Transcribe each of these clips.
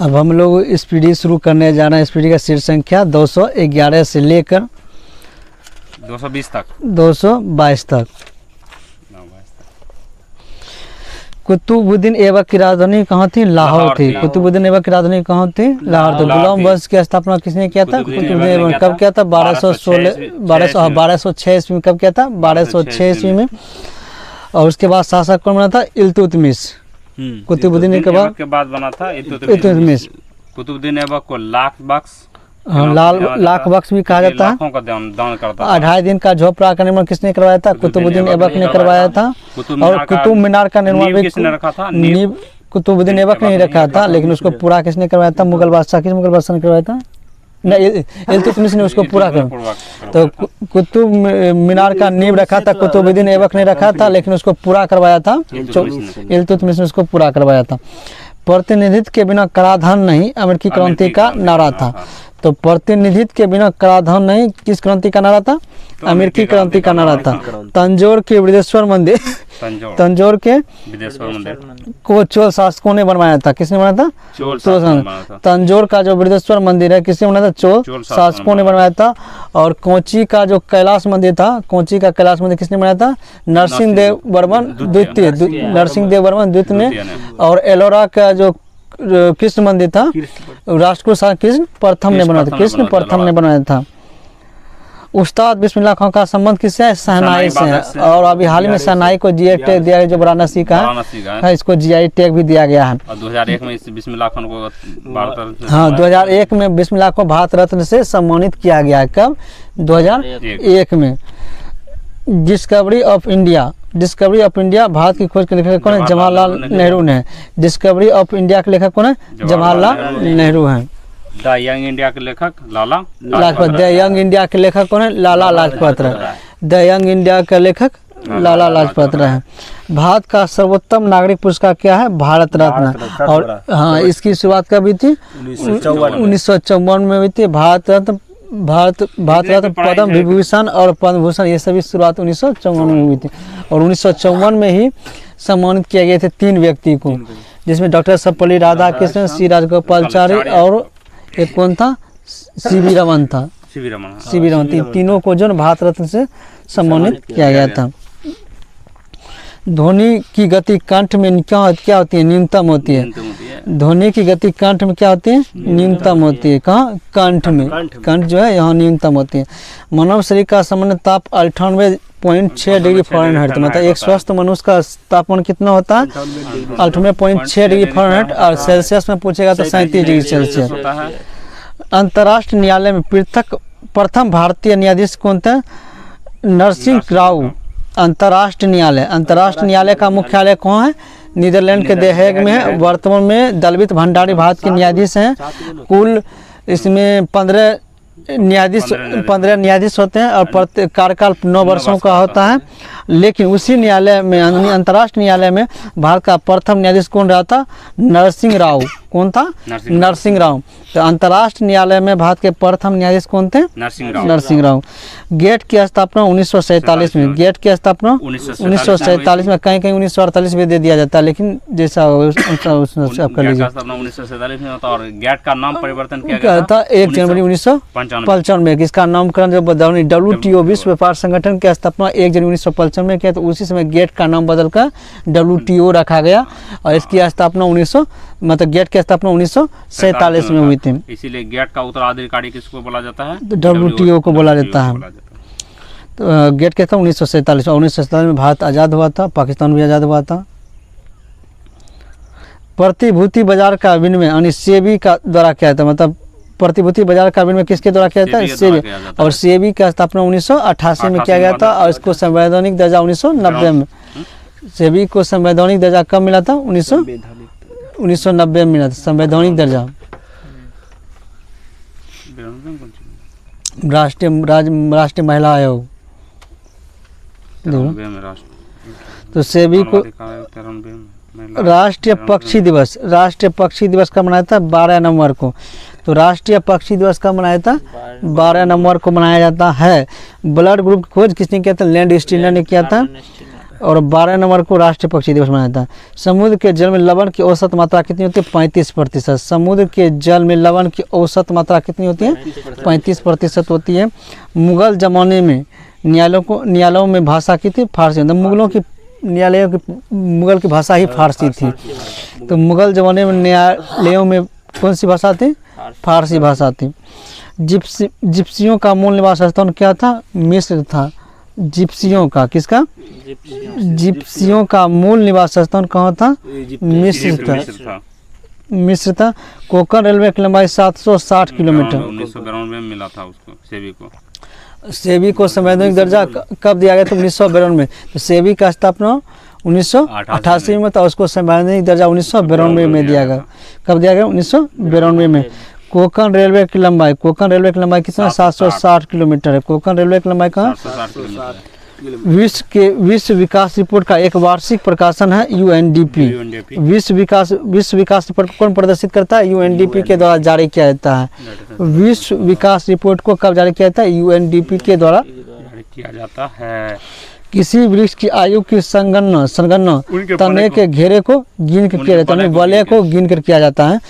अब हम लोग स्पीडी शुरू करने जा रहे हैं। स्पीडी का सीट संख्या 211 से लेकर 220 तक 222 तक। कुतुबुद्दीन ऐबक की राजधानी कहाँ थी? लाहौर थी। कुतुबुद्दीन ऐबक की राजधानी कहाँ थी? लाहौर थी। गुलाम वंश की स्थापना किसने किया था? कुतुबुद्दीन ऐबक। कब किया था? 1206 ईस्वी में। कब किया था? 1206 ईस्वी में। और उसके बाद शासक कौन बना था? इल्तुतमिश। कुतुबुद्दीन के बाद बना था इल्तुतमिश। कुतुबुद्दीन ऐबक को लाख बख्श भी कहा जाता है। लाखों का दान करता था। 2.5 दिन का झोपड़ा का निर्माण किसने करवाया था? कुतुबुद्दीन ऐबक ने करवाया था। और कुतुब मीनार का निर्माण भी किसने रखा था? नींव कुतुबुद्दीन ऐबक ने रखा था, लेकिन उसको पूरा किसने करवाया था? मुगल बादशाह। किस मुगल बादशाह ने करवाया था? इल्तुतमिश ने उसको पूरा कर। तो कुतुब मीनार का नींव रखा था कुतुबुद्दीन ऐबक ने रखा था, लेकिन उसको पूरा करवाया था इल्तुतमिश ने उसको पूरा करवाया था। प्रतिनिधित्व के बिना कराधान नहीं अमेरिकी क्रांति का नारा था। तो प्रतिनिधित्व के बिना कराधान नहीं किस क्रांति का नारा था? अमेरिकी क्रांति का नारा था। तंजौर के बृहदेश्वर मंदिर तंजौर के विदेश्वर मंदिर को चोल शासकों ने बनवाया था। किसने बनाया था? चोल। तंजौर का जो बृहदेश्वर मंदिर है किसने बनाया था? चोल शासकों ने बनवाया था। और कोची का जो कैलाश मंदिर था, कोची का कैलाश मंदिर किसने बनाया था? नरसिंह देव वर्मन द्वितीय ने। और एलोरा का जो कृष्ण मंदिर था राष्ट्रकूट कृष्ण प्रथम ने बनाया था। कृष्ण प्रथम ने बनाया था। उस्ताद बिस्मिल्लाह खां का संबंध किससे है? शहनाई से है। और अभी हाल ही में शहनाई को जीआई टैग दिया गया, जो वाराणसी का है, इसको जीआई टैग भी दिया गया है। और 2001 में बिस्मिल्लाह खान को भारत रत्न, हाँ 2001 में बिस्मिल्लाह को भारत रत्न से सम्मानित किया गया है। कब? 2001 में। डिस्कवरी ऑफ इंडिया भारत की खोज के लेखक कौन है? जवाहरलाल नेहरू ने। डिस्कवरी ऑफ इंडिया के लेखक कौन है? जवाहरलाल नेहरू हैं। द यंग इंडिया के लेखक Lala Lajpat. The young India के लेखक कौन है? लाला लाजपत राय। द यंग इंडिया का लेखक लाला लाजपत राय है। भारत का सर्वोत्तम नागरिक पुरस्कार क्या है? भारत रत्न। और हाँ, इसकी शुरुआत कब हुई थी? 1954 में हुई थी। भारत रत्न पद्म विभूषण और पद्म भूषण ये सभी शुरुआत 1954 में हुई थी। और 1954 में ही सम्मानित किए गए थे 3 व्यक्ति को, जिसमें डॉक्टर सर्वपल्ली राधाकृष्णन, सी राजगोपालाचारी और एक कौन था? सीवी रमन था। सीवी रमन। तीनों को जो भारत रत्न से सम्मानित किया गया था। ध्वनि की गति कंठ में क्या होती है? न्यूनतम होती है। ध्वनि की गति कंठ में क्या होती है? न्यूनतम होती है। कहाँ? कंठ में। कंठ जो है यहाँ न्यूनतम होती है। मानव शरीर का सामान्य ताप 98.6 डिग्री फ़ारेनहाइट। मतलब एक स्वस्थ मनुष्य का तापमान कितना होता है? 98.6 डिग्री फ़ारेनहाइट। और सेल्सियस में पूछेगा तो 37 डिग्री सेल्सियस। अंतर्राष्ट्रीय न्यायालय में प्रथम भारतीय न्यायाधीश कौन थे? नरसिंह राव। अंतर्राष्ट्रीय न्यायालय का मुख्यालय कहाँ है? नीदरलैंड के द हेग में है। वर्तमान में दलवित भंडारी भारत के न्यायाधीश हैं। कुल इसमें 15 न्यायाधीश होते हैं और कार्यकाल 9 वर्षों का होता है। लेकिन उसी न्यायालय में, अंतर्राष्ट्रीय न्यायालय में भारत का प्रथम न्यायाधीश कौन रहा था? नरसिंह राव। कौन था? नरसिंह राव। तो अंतर्राष्ट्रीय न्यायालय में भारत के प्रथम न्यायाधीश कौन थे? नरसिंह राव। गेट की स्थापना 1947 में। गेट की स्थापना 1947 में। कहीं 1948 में दे दिया जाता है, लेकिन जैसा आप कर लीजिए। 1947 में होता। और गेट का नाम परिवर्तन किया गया था 1 जनवरी 1955 में। इसका नामकरण जब WTO विश्व व्यापार संगठन की स्थापना 1 जनवरी 1955 में किया, तो उसी समय गेट का नाम बदलकर WTO रखा गया। और इसकी स्थापना गेट की स्थापना 1947 में हुई थी। इसीलिए गेट का उत्तराधिकारी किसको बोला जाता है? WTO को बोला जाता है। तो गेट के था 1947। 1947 में भारत आज़ाद हुआ था, पाकिस्तान भी आज़ाद हुआ था। प्रतिभूति बाजार का विनिमय यानी सेबी का द्वारा किया था। मतलब प्रतिभूति बाजार का विनिमय किसके द्वारा किया जाता है? सेबी। और सेबी का स्थापना 1988 में किया गया था। और इसको संवैधानिक दर्जा 1990 में। सेबी को संवैधानिक दर्जा कब मिला था? 1990 में मिला था संवैधानिक दर्जा। राष्ट्रीय महिला आयोग। तो सेबी को राष्ट्रीय पक्षी दिवस का मनाया था 12 नवंबर को। तो राष्ट्रीय पक्षी दिवस का मनाया था 12 नवंबर को मनाया जाता है। ब्लड ग्रुप की खोज किसने किया था? लैंड स्टीनर ने किया था। और 12 नवंबर को राष्ट्रीय पक्षी दिवस मनाया जाता है। समुद्र के जल में लवण की औसत मात्रा कितनी होती है? 35%। समुद्र के जल में लवण की औसत मात्रा कितनी होती है? 35% होती है। मुगल जमाने में न्यायालयों में भाषा की थी फारसी, मतलब मुगलों की न्यायालयों की मुगल की भाषा ही फारसी थी। तो मुगल जमाने में न्यायालयों में कौन सी भाषा थी? फारसी भाषा थी। जिप्सियों का मूल निवास स्थान क्या था? मिस्र था। जिप्सियों का, किसका? जिप्सियों का मूल निवास स्थान कहाँ था? मिस्र था। मिस्र था। कोंकण रेलवे की लंबाई 760 किलोमीटर। 1992 में मिला था उसको, सेबी को संवैधानिक दर्जा कब दिया गया था? 1992 में। तो सेबी का स्थापना 1988 में था, उसको संवैधानिक दर्जा 1992 में दिया गया। कब दिया गया? 1992 में। कोंकण रेलवे की लंबाई कितना? 760 किलोमीटर है। कोंकण रेलवे की लंबाई कहाँ? विश्व विकास रिपोर्ट का एक वार्षिक प्रकाशन है यूएनडीपी। विश्व विकास रिपोर्ट कौन प्रदर्शित करता है? यूएनडीपी के द्वारा जारी किया जाता है। विश्व विकास रिपोर्ट को कब जारी किया जाता है? यूएनडीपी के द्वारा जारी किया जाता है। किसी वृक्ष की आयु की संगणना तने के घेरे को गिन कर किया जाता है, वलय को गिन कर किया जाता है।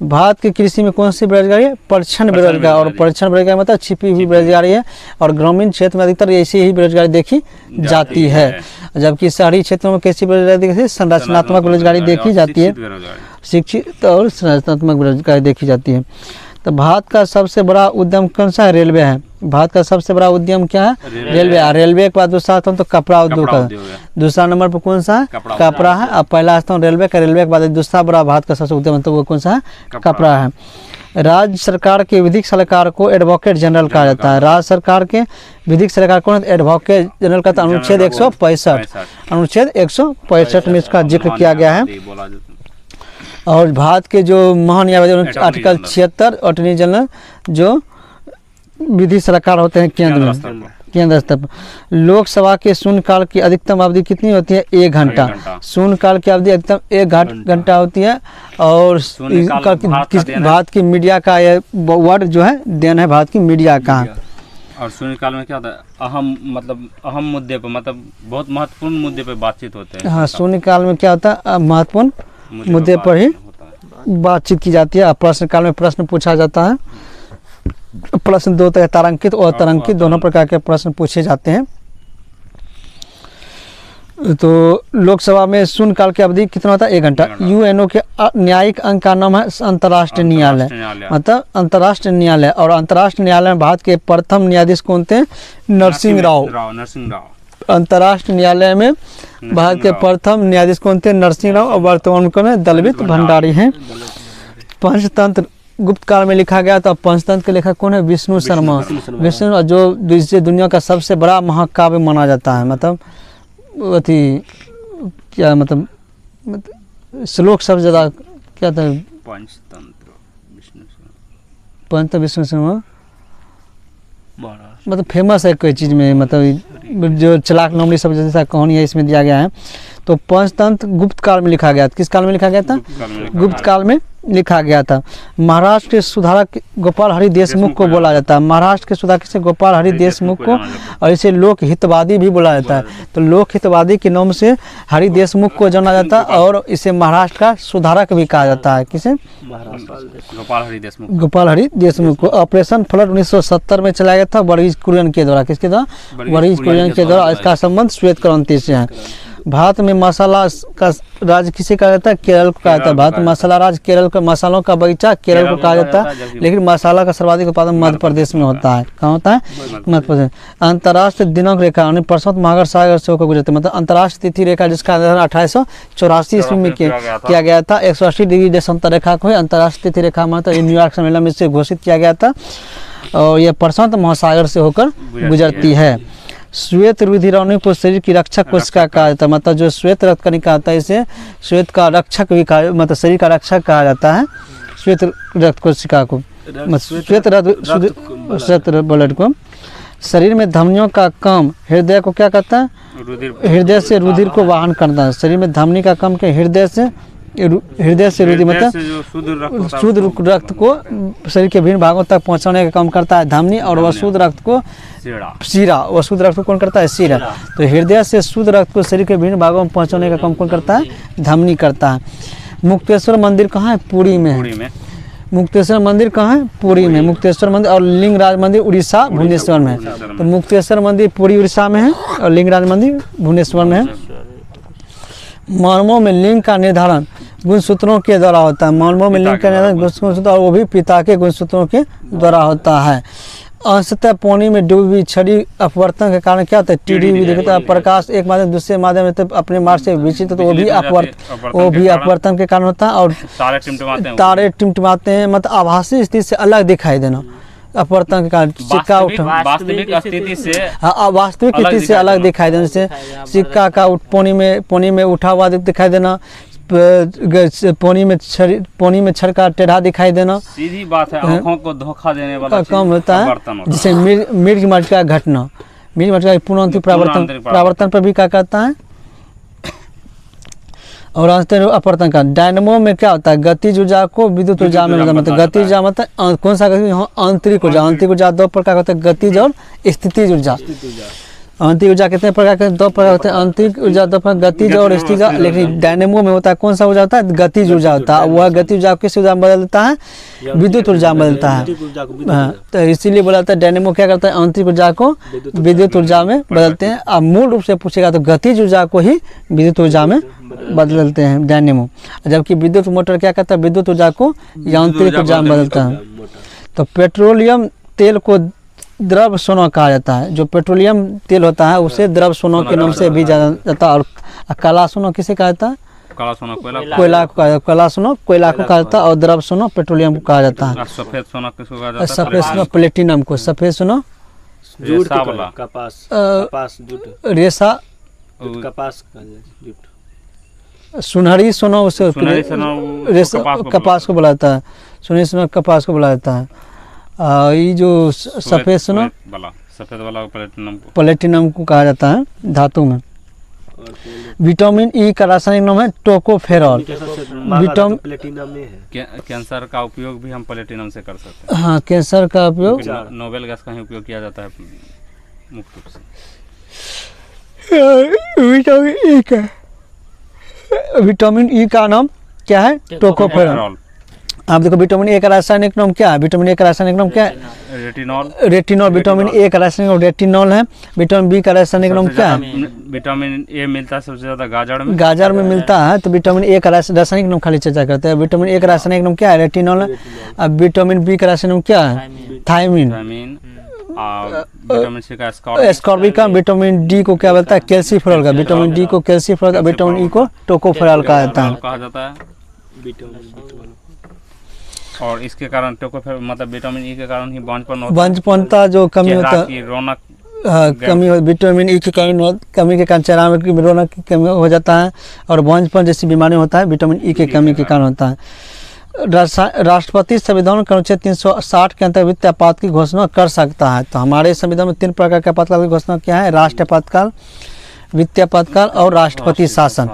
भारत की कृषि में कौन सी बेरोजगारी है? परछन बेरोजगार। और परछन बेरोजगारी मतलब छिपी हुई बेरोजगारी है। और ग्रामीण क्षेत्र में अधिकतर ऐसी ही बेरोजगारी देखी जाती है, जबकि शहरी क्षेत्रों में कैसी बेरोजगारी देखी? संरचनात्मक बेरोजगारी देखी जाती है। शिक्षित और संरचनात्मक बेरोजगारी देखी जाती है। तो भारत का सबसे बड़ा उद्यम कौन सा है? रेलवे है। भारत का सबसे बड़ा उद्यम क्या है? रेलवे। रेलवे के बाद दूसरा स्थान तो कपड़ा उद्योग है। दूसरा नंबर पर कौन सा है? कपड़ा है। और पहला स्थान रेलवे का। रेलवे के बाद दूसरा बड़ा भारत का सबसे उद्यम तो वो कौन सा है? कपड़ा है। राज्य सरकार के विधिक सलाहकार को एडवोकेट जनरल कहा जाता है। राज्य सरकार के विधिक सलाहकार कौन? एडवोकेट जनरल का अनुच्छेद 165 में इसका जिक्र किया गया है। और भारत के जो महान न्यायाधीश आर्टिकल 76 अटॉर्नी जनरल जो विधि सलाहकार होते हैं केंद्र स्तर पर। लोकसभा के शून्यकाल की अधिकतम अवधि कितनी होती है? 1 घंटा। शून्यकाल की अवधि अधिकतम 1 घंटा होती है। और भारत की मीडिया का यह वर्ड जो है देन है भारत की मीडिया का। और शून्यकाल में क्या होता है? अहम मुद्दे पर, मतलब बहुत महत्वपूर्ण मुद्दे पर बातचीत होते हैं। हाँ, शून्यकाल में क्या होता है? महत्वपूर्ण मुद्दे पर ही बातचीत की जाती है। प्रश्नकाल में प्रश्न पूछा जाता है। प्रश्न 2 तरह, तारांकित और अतारांकित दोनों प्रकार के प्रश्न पूछे जाते हैं। तो लोकसभा में शून्यकाल की अवधि कितना होता है? 1 घंटा। यूएनओ के न्यायिक अंग का नाम है अंतर्राष्ट्रीय न्यायालय, मतलब अंतर्राष्ट्रीय न्यायालय। और अंतर्राष्ट्रीय न्यायालय में भारत के प्रथम न्यायाधीश कौन थे? नरसिंह राव। अंतर्राष्ट्रीय न्यायालय में भारत के प्रथम न्यायाधीश कौन थे? नरसिंह राव। और वर्तमान में दलवित भंडारी हैं। पंचतंत्र गुप्त काल में लिखा गया था। पंचतंत्र के लेखक कौन है? विष्णु शर्मा। विष्णु जो दुनिया का सबसे बड़ा महाकाव्य माना जाता है। मतलब क्या मतलब श्लोक सबसे ज्यादा क्या था? पंचतंत्र विष्णु शर्मा मतलब फेमस है कोई चीज़ में, मतलब जो चलाक नॉमली सब जैसा कहानी है इसमें दिया गया है। तो पंचतंत्र गुप्त काल में लिखा गया था। किस काल में लिखा गया था? गुप्त काल में लिखा गया था। महाराष्ट्र के सुधारक गोपाल हरि देशमुख को बोला जाता है। महाराष्ट्र के सुधारक से गोपाल हरि देशमुख को, और इसे लोक हितवादी भी बोला जाता है। तो लोक हितवादी के नाम से हरि देशमुख को जाना जाता है। और इसे महाराष्ट्र का सुधारक भी कहा जाता है। किसे? गोपाल हरि देशमुख को। ऑपरेशन फ्लड 1970 में चलाया गया था वर्गीज कुरियन के द्वारा। किसके द्वारा? वर्गीज कुरियन के द्वारा। इसका संबंध श्वेत क्रांति से है। भारत में मसाला का राज्य किसे कहा जाता है? केरल को कहा जाता है। भारत में मसाला राज्य केरल का, मसालों का बगीचा केरल को कहा जाता है। लेकिन मसाला का सर्वाधिक उत्पादन मध्य प्रदेश में होता है। कहाँ होता है? मध्य प्रदेश। अंतर्राष्ट्रीय दिनांक रेखा प्रशांत महासागर सागर से होकर गुजरती, मतलब अंतर्राष्ट्रीय तिथि रेखा जिसका 1884 ईस्वी में किया गया था। 180 डिग्री देशांतर रेखा को अंतर्राष्ट्रीय तिथि रेखा मतलब न्यूयॉर्क सम्मेलन में से घोषित किया गया था। और यह प्रशांत महासागर से होकर गुजरती है। श्वेत रुधिराणु को शरीर की रक्षक कोशिका कहा जाता है। मतलब जो श्वेत रक्त कणिका आता है इसे श्वेत का रक्षक भी कहा, मतलब शरीर का रक्षक कहा जाता है श्वेत रक्त कोशिका को, श्वेत ब्लड को। शरीर में धमनियों का काम हृदय को क्या करता है? हृदय से रुधिर को वाहन करता है। शरीर में धमनी का काम के हृदय से हृदय से रुधिर मतलब से जो शुद्ध रक्त होता है, शुद्ध रक्त को शरीर के विभिन्न भागों तक पहुंचाने का काम करता है धमनी, और वह शुद्ध रक्त को सीड़ा। शीरा, वह शुद्ध रक्त को कौन करता है? शीरा। तो हृदय से शुद्ध रक्त को शरीर के विभिन्न भागों में पहुंचाने का काम कौन करता है? धमनी करता है। मुक्तेश्वर मंदिर कहाँ है? पुरी में है। पूरी में मुक्तेश्वर मंदिर कहाँ है? पुरी में। मुक्तेश्वर मंदिर और लिंगराज मंदिर उड़ीसा भुवनेश्वर में है। तो मुक्तेश्वर मंदिर पुरी उड़ीसा में है और लिंगराज मंदिर भुवनेश्वर में है। मानवों में लिंग का निर्धारण गुणसूत्रों के द्वारा होता है। मानवों में लिंग का निर्धारण गुणसूत्र, और वो भी पिता के गुणसूत्रों के द्वारा होता है। अंशतः पानी में डूबी हुई छड़ी अपवर्तन के कारण क्या होता है? टीडी भी दिखता है। प्रकाश एक माध्यम दूसरे माध्यम में अपने मार्ग से विचलित, तो वो भी अपवर्तन के कारण होता है। और तारे टिमटिमाते हैं, मतलब आभासी स्थिति से अलग दिखाई देना अपवर्तन के कारण। सिक्का उठ वास्तविक स्थिति से वास्तविक स्थिति से अलग दिखाई देने से सिक्का का पानी में उठा हुआ दिखाई देना, पानी में छड़का टेढ़ा दिखाई देना। सीधी बात है, आंखों को धोखा देने वाला काम होता है। जैसे मिर्ग मटका घटना, मिर्ग मटका पुनः प्रावर्तन पर भी क्या करता है? और अपवर्तन का। डायनमो में क्या होता है? गतिज ऊर्जा को विद्युत ऊर्जा में मतलब गतिज ऊर्जा मतलब कौन सा गति? आंतरिक ऊर्जा। आंतरिक ऊर्जा दो प्रकार होता है, गतिज और स्थितिज ऊर्जा। आंतरिक ऊर्जा कितने प्रकार के? दो प्रकार होते हैं। आंतरिक ऊर्जा दो प्रकार, गतिज और स्थितिज। लेकिन डायनेमो में होता है कौन सा ऊर्जा होता है? गतिज ऊर्जा होता है। वह गतिज ऊर्जा किस ऊर्जा में बदलता है? विद्युत ऊर्जा में बदलता है। हाँ, तो इसीलिए बोला जाता है डायनेमो क्या करता है? आंतरिक ऊर्जा को विद्युत ऊर्जा में बदलते हैं। अब मूल रूप से पूछेगा तो गतिज ऊर्जा को ही विद्युत ऊर्जा में बदलते हैं डायनेमो, जबकि विद्युत मोटर क्या करता है? विद्युत ऊर्जा को आंतरिक ऊर्जा में बदलता है। तो पेट्रोलियम तेल को द्रव सोना कहा जाता है। जो पेट्रोलियम तेल होता है उसे द्रव सोना के नाम से भी जाना जाता है। और काला सोना किसे कहा जाता है? काला सोना कोयला को कहा जाता है। काला सोना कोयला को कहा जाता है और द्रव सोना पेट्रोलियम को कहा जाता है। सफेद सोना किसको कहा जाता है? सफेद सोना प्लेटिनम को। सफेद सोना रेशा वाला, रेशा, सुनहरी सोना उसे कपास को बुलाता है। सुनहरी सोना कपास को बुलाया जाता है। ये जो सफेद सोना सफेद वाला प्लेटिनम को कहा जाता है धातु में। विटामिन ई का रासायनिक नाम है टोकोफेरॉल। कैंसर का उपयोग भी हम प्लेटिनम से कर सकते हैं। हाँ, कैंसर का उपयोग नोबेल गैस का ही उपयोग किया जाता है मुख्य रूप से। विटामिन ई का नाम क्या है? टोकोफेरॉल। आप देखो विटामिन ए का रासायनिक नाम क्या है? विटामिन ए का रासायनिक नाम क्या है? रेटिनॉल। विटामिन ए का रासायनिक नाम रेटिनॉल है। विटामिन बी का रासायनिक नाम क्या है? विटामिन ए मिलता है सबसे ज्यादा गाजर में मिलता है। तो विटामिन ए का रासायनिक नाम खाली चर्चा करते हैं। विटामिन ए का रासायनिक नाम क्या है? रेटिनॉल है। अब विटामिन बी का रासायनिक नाम क्या है? थायमिन। विटामिन सी का एस्कॉर्बिक। विटामिन डी को क्या बोलता है? कैल्सीफेरॉल का। विटामिन डी को कैल्सीफेरॉल, विटामिन ई को टोकोफेरॉल कहा जाता है। और इसके कारण मतलब विटामिन ई के कारण ही बांझपनता जो कमी होता है, रौनक कमी हो, विटामिन ई की कमी के कारण चेहरा में रौनक की कमी हो जाता है। और बांझपन जैसी बीमारी होता है विटामिन ई की कमी के कारण होता है। राष्ट्रपति संविधान के अनुच्छेद 360 के अंतर्गत वित्तीय आपात की घोषणा कर सकता है। तो हमारे संविधान में 3 प्रकार के आपातकाल की घोषणा क्या है? राष्ट्रीय आपातकाल, वित्तीय आपातकाल और राष्ट्रपति शासन।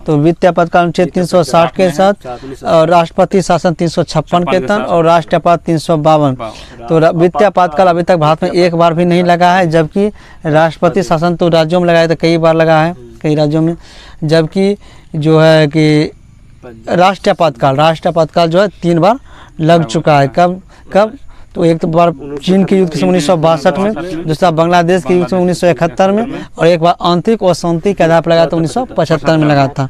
तो वित्तीय आपातकाल अनुच्छेद 360 के साथ, और राष्ट्रपति शासन 356 के तहत, और राष्ट्रीय आपात 352। तो वित्तीय आपातकाल अभी तक भारत में एक बार भी नहीं लगा है, जबकि राष्ट्रपति शासन तो राज्यों में लगाया, तो कई बार लगा है कई राज्यों में। जबकि जो है कि राष्ट्रीय आपातकाल जो है 3 बार लग चुका है। कब? तो एक तो बार चीन के युद्ध के समय 1962 में, दूसरा बांग्लादेश के युद्ध में 1971 में, और एक बार आंतरिक अशांति के आधार पर लगा था 1975 में लगा था।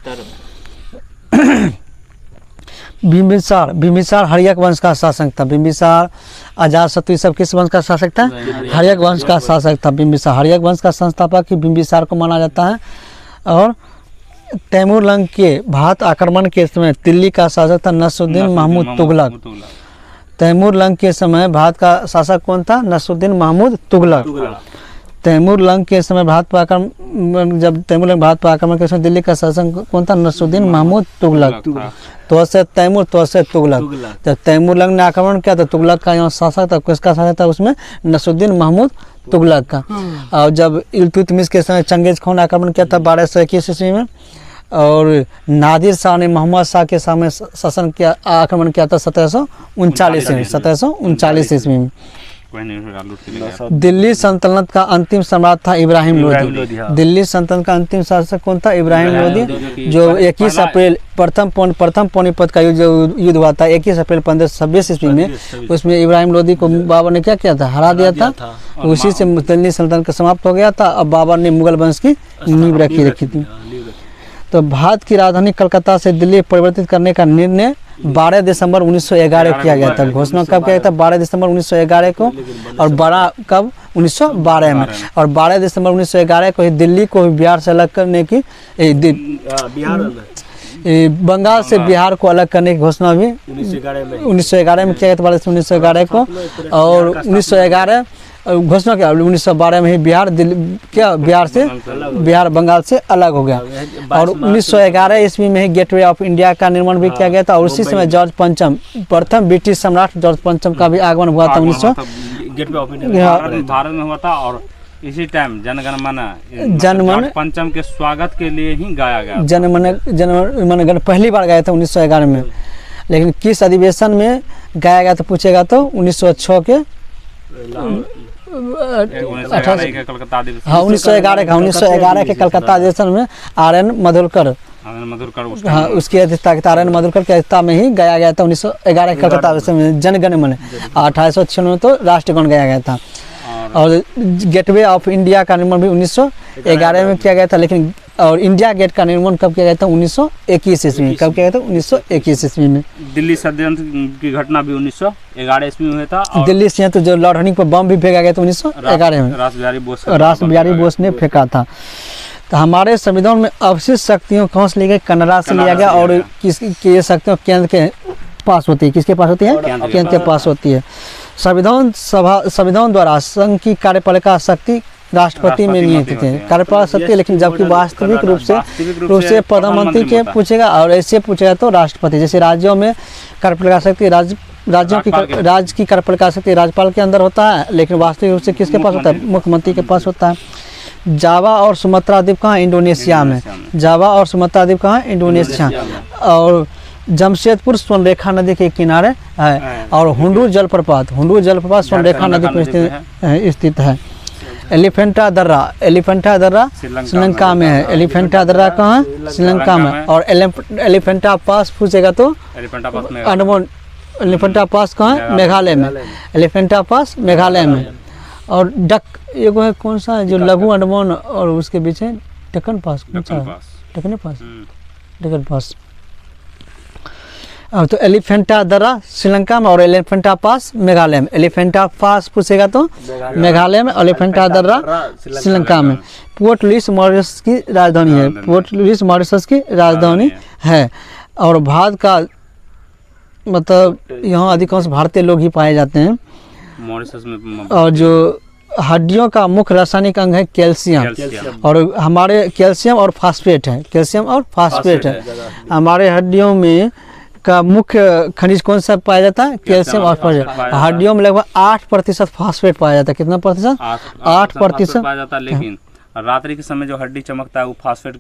बिम्बिसार हर्यक वंश का शासक था। बिम्बिसार, अजातशत्रु सब किस वंश का शासक था? हर्यक वंश का शासक था बिम्बिसार। हर्यक वंश का संस्थापक ही बिम्बिसार को माना जाता है। और तैमूर लंग के भारत आक्रमण के समय दिल्ली का शासक था नसरुद्दीन महमूद तुगलक। तैमूर लंग के समय भारत का शासक कौन था? नसरुद्दीन महमूद तुगलक। तैमूर लंग के समय भारत पर आक्रमण, जब तैमूर लंग भारत पर आक्रमण के समय दिल्ली का शासक कौन था? नसरुद्दीन महमूद तुगलक। तो से तैमूर, तो से तुगलक। जब तैमूर लंग ने आक्रमण किया तो तुगलक का यहाँ शासक था। किसका शासक था उसमें? नसरुद्दीन महमूद तुगलक का। और जब इल्तुतमिश के समय चंगेज खान आक्रमण किया था 1221 ईस्वी में, और नादिर शाह ने मोहम्मद शाह के सामने शासन किया, आक्रमण किया था 1739 में, 1739 ईस्वी में। कोई नहीं होगा, लूट के ले गया। दिल्ली सल्तनत का अंतिम सम्राट था इब्राहिम लोदी। दिल्ली सल्तनत का अंतिम शासक कौन था? इब्राहिम लोदी, जो 21 अप्रैल प्रथम पानीपत का जो युद्ध हुआ था 21 अप्रैल 1526 ईस्वी में, उसमें इब्राहिम लोदी को बाबर ने क्या किया था? हरा दिया था। उसी से दिल्ली सल्तनत का समाप्त हो गया था। अब बाबर ने मुगल वंश की नींव रखी थी। तो भारत की राजधानी कलकत्ता से दिल्ली परिवर्तित करने का निर्णय 12 दिसंबर 1911 किया गया था। घोषणा कब किया गया था? 12 दिसंबर 1911 को। और बड़ा कब? 1912 में। और 12 दिसंबर 1911 को ही दिल्ली को बिहार से अलग करने की, बंगाल से बिहार को अलग करने की घोषणा भी 1911 में किया गया था, 12 दिसंबर 1911 को। और 1911 घोषणा किया, 1912 में ही बिहार बिहार बंगाल से अलग हो गया। और 1911 ईस्वी में ही गेटवे ऑफ इंडिया का निर्माण भी किया गया था। और उसी समय जॉर्ज पंचम, प्रथम ब्रिटिश सम्राट जॉर्ज पंचम का भी आगमन हुआ था। 1900 गेटवे ऑफ इंडिया भारत में हुआ था। और इसी टाइम जनगण पंचम के स्वागत के लिए ही गाया गया। जनगण पहली बार गाया था 1911 में। लेकिन किस अधिवेशन में गाया गया था पूछेगा तो 1906 के 1911 के कलकत्ता अधिवेशन में आर.एन. मधुरकर, हाँ, उसकी अध्यक्षता, आर.एन. मधुरकर की अध्यक्षता में ही गाया गया था 1911 के कलकत्ता अधिवेशन में जनगण मन। 1896 में तो राष्ट्रगान गाया गया था। और गेटवे ऑफ इंडिया का निर्माण भी 1911 में किया गया था। लेकिन और इंडिया गेट का निर्माण कब किया गया था? 1921 ईस्वी में। कब किया गया था? 1921 ईस्वी में। दिल्ली षड्यंत्र की घटना भी 1911 ईस्वी में हुआ था। और दिल्ली से तो जो लॉर्ड हर्डिंग पर बम भी फेंका गया था 1911 में, रास बिहारी बोस ने फेंका था। तो हमारे संविधान में अवशिष्ट शक्तियों कहाँ से ली गई? कनाडा से लिया गया। और किसकी शक्तियों केंद्र के पास होती है? किसके पास होती है? केंद्र के पास होती है। संविधान द्वारा संघ की कार्यपालिका शक्ति राष्ट्रपति में निहित है, कार्यपालक शक्ति। लेकिन जबकि वास्तविक रूप से प्रधानमंत्री के पूछेगा, और ऐसे पूछेगा तो राष्ट्रपति। जैसे राज्यों में कार्यपालिका शक्ति राज्य की कार्यपालिका शक्ति राज्यपाल के अंदर होता है, लेकिन वास्तविक रूप से किसके पास होता है? मुख्यमंत्री के पास होता है। जावा और सुमात्रा द्वीप कहाँ? इंडोनेशिया में। जावा और सुमात्रा द्वीप कहाँ? इंडोनेशिया। और जमशेदपुर स्वर्णरेखा नदी के किनारे है। और हुंडू जलप्रपात स्वर्णरेखा नदी पर स्थित है। एलिफेंटा दर्रा श्रीलंका में है। एलिफेंटा दर्रा कहाँ? श्रीलंका में। और एलिफेंटा पास पूछेगा तो अंडमान। एलिफेंटा पास कहाँ है? मेघालय में। एलिफेंटा पास मेघालय में। और एगो है कौन सा जो लघु अंडमान और उसके बीच है? डेक्कन पास। तो एलिफेंटा दर्रा श्रीलंका में और एलिफेंटा पास मेघालय में। एलिफेंटा पास पूछेगा तो मेघालय में। एलिफेंटा दर्रा श्रीलंका में। पोर्ट लुइस मॉरिशस की राजधानी है। पोर्ट लुइस मॉरिशस की राजधानी है। और भारत का मतलब यहाँ अधिकांश भारतीय लोग ही पाए जाते हैं मॉरिशस में। और जो हड्डियों का मुख्य रासायनिक अंग है कैल्शियम। और हमारे कैल्शियम और फास्फेट है। हमारे हड्डियों में का मुख्य खनिज कौन सा पाया जाता है? कैल्शियम और फास्फेट। हड्डियों में लगभग 8% फास्फेट पाया जाता है। कितना प्रतिशत? 8% पाया जाता है। लेकिन रात्रि के समय जो हड्डी चमकता है वो फास्फेट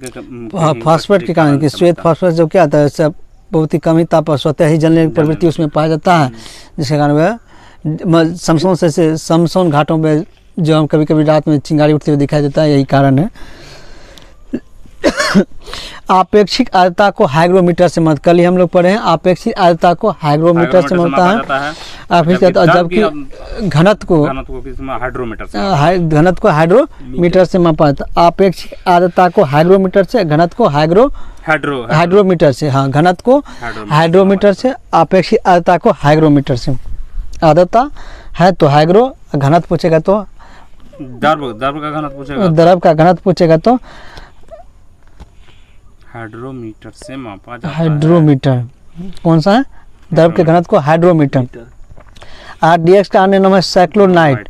के कारण की श्वेत फास्फोरस जो क्या आता है सब बहुत ही कम ही ताप स्वतः ही जलने की प्रवृत्ति उसमें पाया जाता है, जिसके कारण वह समसोन घाटों में जो हम कभी कभी रात में चिंगारी उठते हुए दिखाई देता है, यही कारण है। आपेक्षिक आर्द्रता को हाइग्रोमीटर से मत, कल ही हम लोग पढ़े हैं आपेक्षिक आर्द्रता को हाइग्रोमीटर से मापता है। जबकि घनत्व को हाइड्रोमीटर से मापा जाता है। आपेक्षिक आर्द्रता को हाइग्रोमीटर से, घनत्व को हाइड्रोमीटर से, हाँ घनत्व को हाइड्रोमीटर से, आपेक्षिक आर्द्रता को हाइग्रोमीटर से। आर्द्रता है तो हाइग्रो, घनत्व पूछेगा तो द्रव का घनत्व पूछेगा तो हाइड्रोमीटर से मापा जाता है। हाइड्रोमीटर कौन सा है? द्रव के घनत्व को हाइड्रोमीटर। आरडीएक्स का अन्य नाम है साइक्लोनाइट।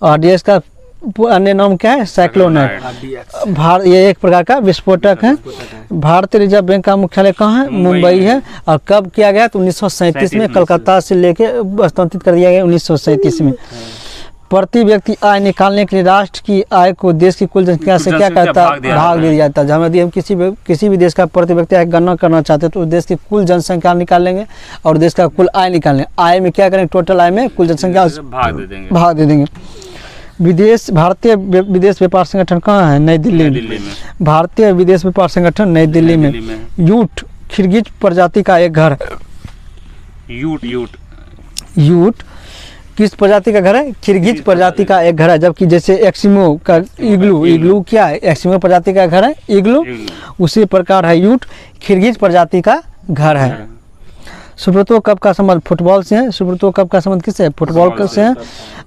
आरडीएक्स का अन्य नाम क्या है? साइक्लोनाइट। ये एक प्रकार का विस्फोटक है। भारतीय रिजर्व बैंक का मुख्यालय कहाँ है? मुंबई है। और कब किया गया? तो 1937 में कलकत्ता से लेके हस्तांतरित कर दिया गया 1937 में। प्रति व्यक्ति आय निकालने के लिए राष्ट्र की आय को देश की कुल जनसंख्या से क्या करता है, भाग दिया जाता है। यदि हम किसी भी देश का प्रति व्यक्ति आय गणना करना चाहते हैं तो उस देश की कुल जनसंख्या निकालेंगे और देश का कुल आय निकालेंगे। आय में क्या करेंगे, टोटल आय में कुल जनसंख्या भाग दे देंगे। भारतीय विदेश व्यापार संगठन कहाँ है, नई दिल्ली में। भारतीय विदेश व्यापार संगठन नई दिल्ली में। यूट खिरगिज प्रजाति का एक घर। यूट किस प्रजाति का घर है, खिरगिज प्रजाति का एक घर है। जबकि जैसे एक्सिमो का इग्लू क्या है, एक्सिमो प्रजाति का घर है इग्लू, उसी प्रकार है यूट खिरगिज प्रजाति का घर है। सुब्रतो कप का संबंध फुटबॉल से है। सुब्रतो कप का संबंध किससे, फुटबॉल से है।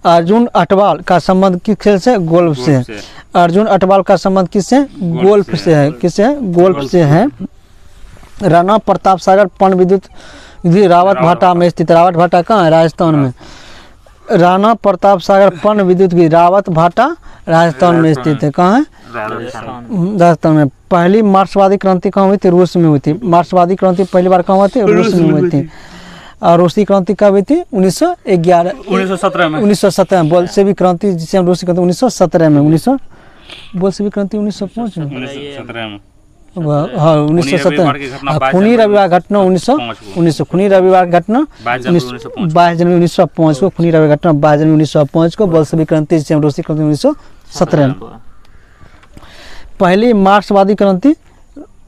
अर्जुन अटवाल का संबंध किस खेल से, गोल्फ से है। अर्जुन अटवाल का संबंध किससे, गोल्फ से है। किससे, गोल्फ से है। राणा प्रताप सागर पन विद्युत रावत भाटा में स्थित। रावत भाटा कहाँ है, राजस्थान में। राणा प्रताप सागर पन विद्युत की रावत भाटा राजस्थान में स्थित है। कहाँ है, राजस्थान में। पहली मार्क्सवादी क्रांति कहाँ हुई थी, रूस में हुई थी। मार्क्सवादी क्रांति पहली बार कहाँ हुई थी, रूस में हुई थी। और रूसी क्रांति कब हुई थी, 1917 में। बोल्शेविक क्रांति जिसे हम रूसी क्रांति 1917 में। बोल्शेविक क्रांति 1905 में। हाँ 1917। खूनी रविवार घटना 1900। खूनी रविवार घटना 22 जनवरी 1905 को। खूनी रविवार घटना 22 जनवरी 1905 को। बोल्शेविक क्रांति जिसे हम रूसी क्रांति 1917 में। पहली मार्क्सवादी क्रांति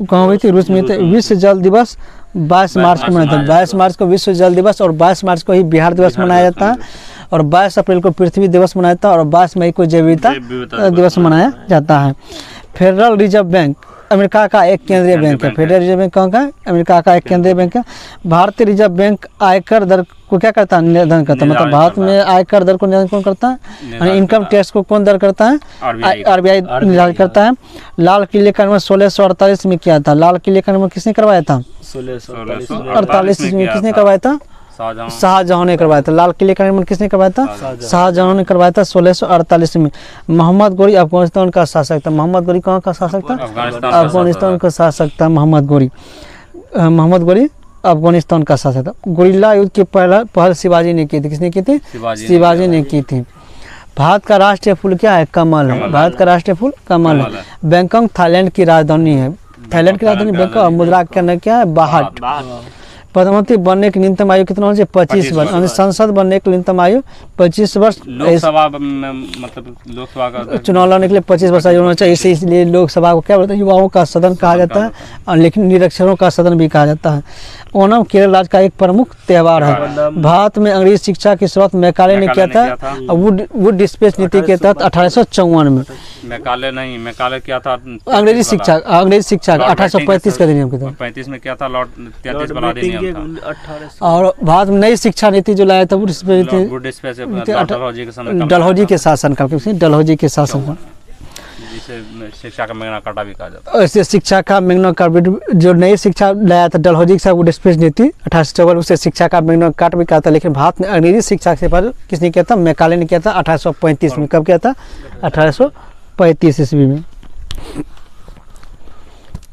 कहाँ हुई थी, रूस में थे। विश्व जल दिवस 22 मार्च को मनाया था। 22 मार्च को विश्व जल दिवस और 22 मार्च को ही बिहार दिवस मनाया जाता है। और 22 अप्रैल को पृथ्वी दिवस मनाया जाता है और 22 मई को जैव विविधता दिवस मनाया जाता है। फेडरल रिजर्व बैंक अमेरिका का एक केंद्रीय बैंक है। फेडरल रिजर्व बैंक कहाँ का है, अमेरिका का एक केंद्रीय बैंक है। भारतीय रिजर्व बैंक आयकर दर को क्या करता है, निर्धारण करता है। मतलब भारत में आयकर दर को निर्धारण कौन करता है, इनकम टैक्स को कौन दर करता है, आरबीआई निर्धारित करता है। लाल किले का निर्माण 1648 में किया था। लाल किले का निर्माण किसने करवाया था, 1648 में किसने करवाया था, शाहजहां ने करवाया था। लाल किले का निर्माण किसने करवाया था, शाहजहां ने करवाया था 1648 में। मोहम्मद गोरी अफगानिस्तान का शासक था। मोहम्मद गोरी कहाँ का शासक था, अफगानिस्तान का शासक था मोहम्मद गोरी। मोहम्मद गोरी अफगानिस्तान का शासक था। गुरिल्ला युद्ध की पहल शिवाजी ने की थी। किसने की थी, शिवाजी ने की थी। भारत का राष्ट्रीय फूल क्या है, कमल है। भारत का राष्ट्रीय फूल कमल है। बैंकॉक थाईलैंड की राजधानी है। थाईलैंड की राजधानी बैंकॉक। मुद्रा का नाम क्या है, बाहट। प्रधानमंत्री बनने की न्यूनतम आयु कितना होना चाहिए, 25 वर्ष। संसद बनने की न्यूनतम आयु 25 वर्ष। लोकसभा मतलब लोकसभा का चुनाव लड़ने के लिए 25 वर्ष आयु होना चाहिए। इसलिए लोकसभा को क्या बोलते हैं, युवाओं का सदन कहा जाता है, और लेकिन निरक्षरों का सदन भी कहा जाता है। ओणम केरल राज्य का एक प्रमुख त्योहार है। भारत में अंग्रेजी शिक्षा की शुरुआत मैकाले ने किया था, वुड डिस्पेच नीति के तहत 1854 में। मैकाले किया था अंग्रेजी शिक्षा 1835 का अधिनियम किया था। 35 में क्या था, लॉर्ड 33 वाला अधिनियम था। और भारत में नई शिक्षा नीति जो लाया था वो डलहौजी के शासन का, डलहौजी के शासन का, जिसे शिक्षा का मैग्ना कार्टा भी कहा जाता है। ऐसे शिक्षा का मैग्ना कार्टा जो नई शिक्षा लाया था डलहौजी के साथ वुड डिस्पेच नीति 1854, उसे शिक्षा का मैग्ना कार्टा भी कहा था। लेकिन भारत में अंग्रेजी शिक्षा से पर किसने किया था, मैकाले ने किया था 1835 में। कब किया था, 1835 ईस्वी में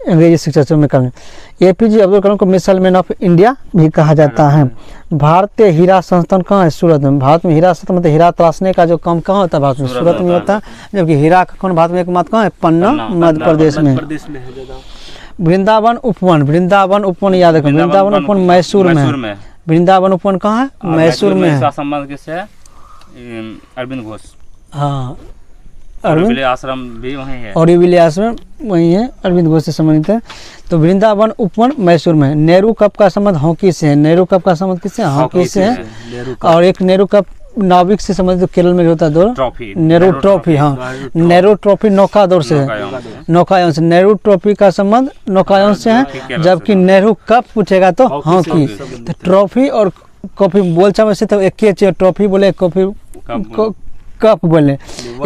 अंग्रेजी शिक्षा से मैकाले। एपीजे अब्दुल कलाम को मिसाइल मैन ऑफ इंडिया भी कहा जाता है। भारतीय हीरा संस्थान कहाँ है, सूरत में। भारत में हीरा संस्थान मतलब हीरा तराशने का जो काम कहाँ होता है, भारत में सूरत में होता है। जबकि हीरा का कौन भारत में एकमात्र कहाँ है, पन्ना मध्य प्रदेश में। वृंदावन उपवन याद रखें। वृंदावन उपवन मैसूर में है। वृंदावन उपवन कहाँ है, मैसूर में है। संबंध किससे है, अरविंद घोष। हाँ अरविंद आश्रम भी वहीं है, औरबिले आश्रम वहीं है, अरविंद घोष से संबंधित है। तो वृंदावन उपवन मैसूर में है। नेहरू कप का संबंध हॉकी से है। नेहरू कप का संबंध किससे, हॉकी से है। और एक नेहरू कप नाविक से संबंधित केरल में होता है दौड़, नेहरू ट्रॉफी। हाँ नेहरू ट्रॉफी नौकादौड़ से है, नौकायन से। नेहरू ट्रॉफी का संबंध नौकायन से है। जबकि नेहरू कप पूछेगा तो हॉकी। तो ट्रॉफी और कॉफी बोलचाल में से तो एक ही है, ट्रॉफी बोले कॉफी कप बोले,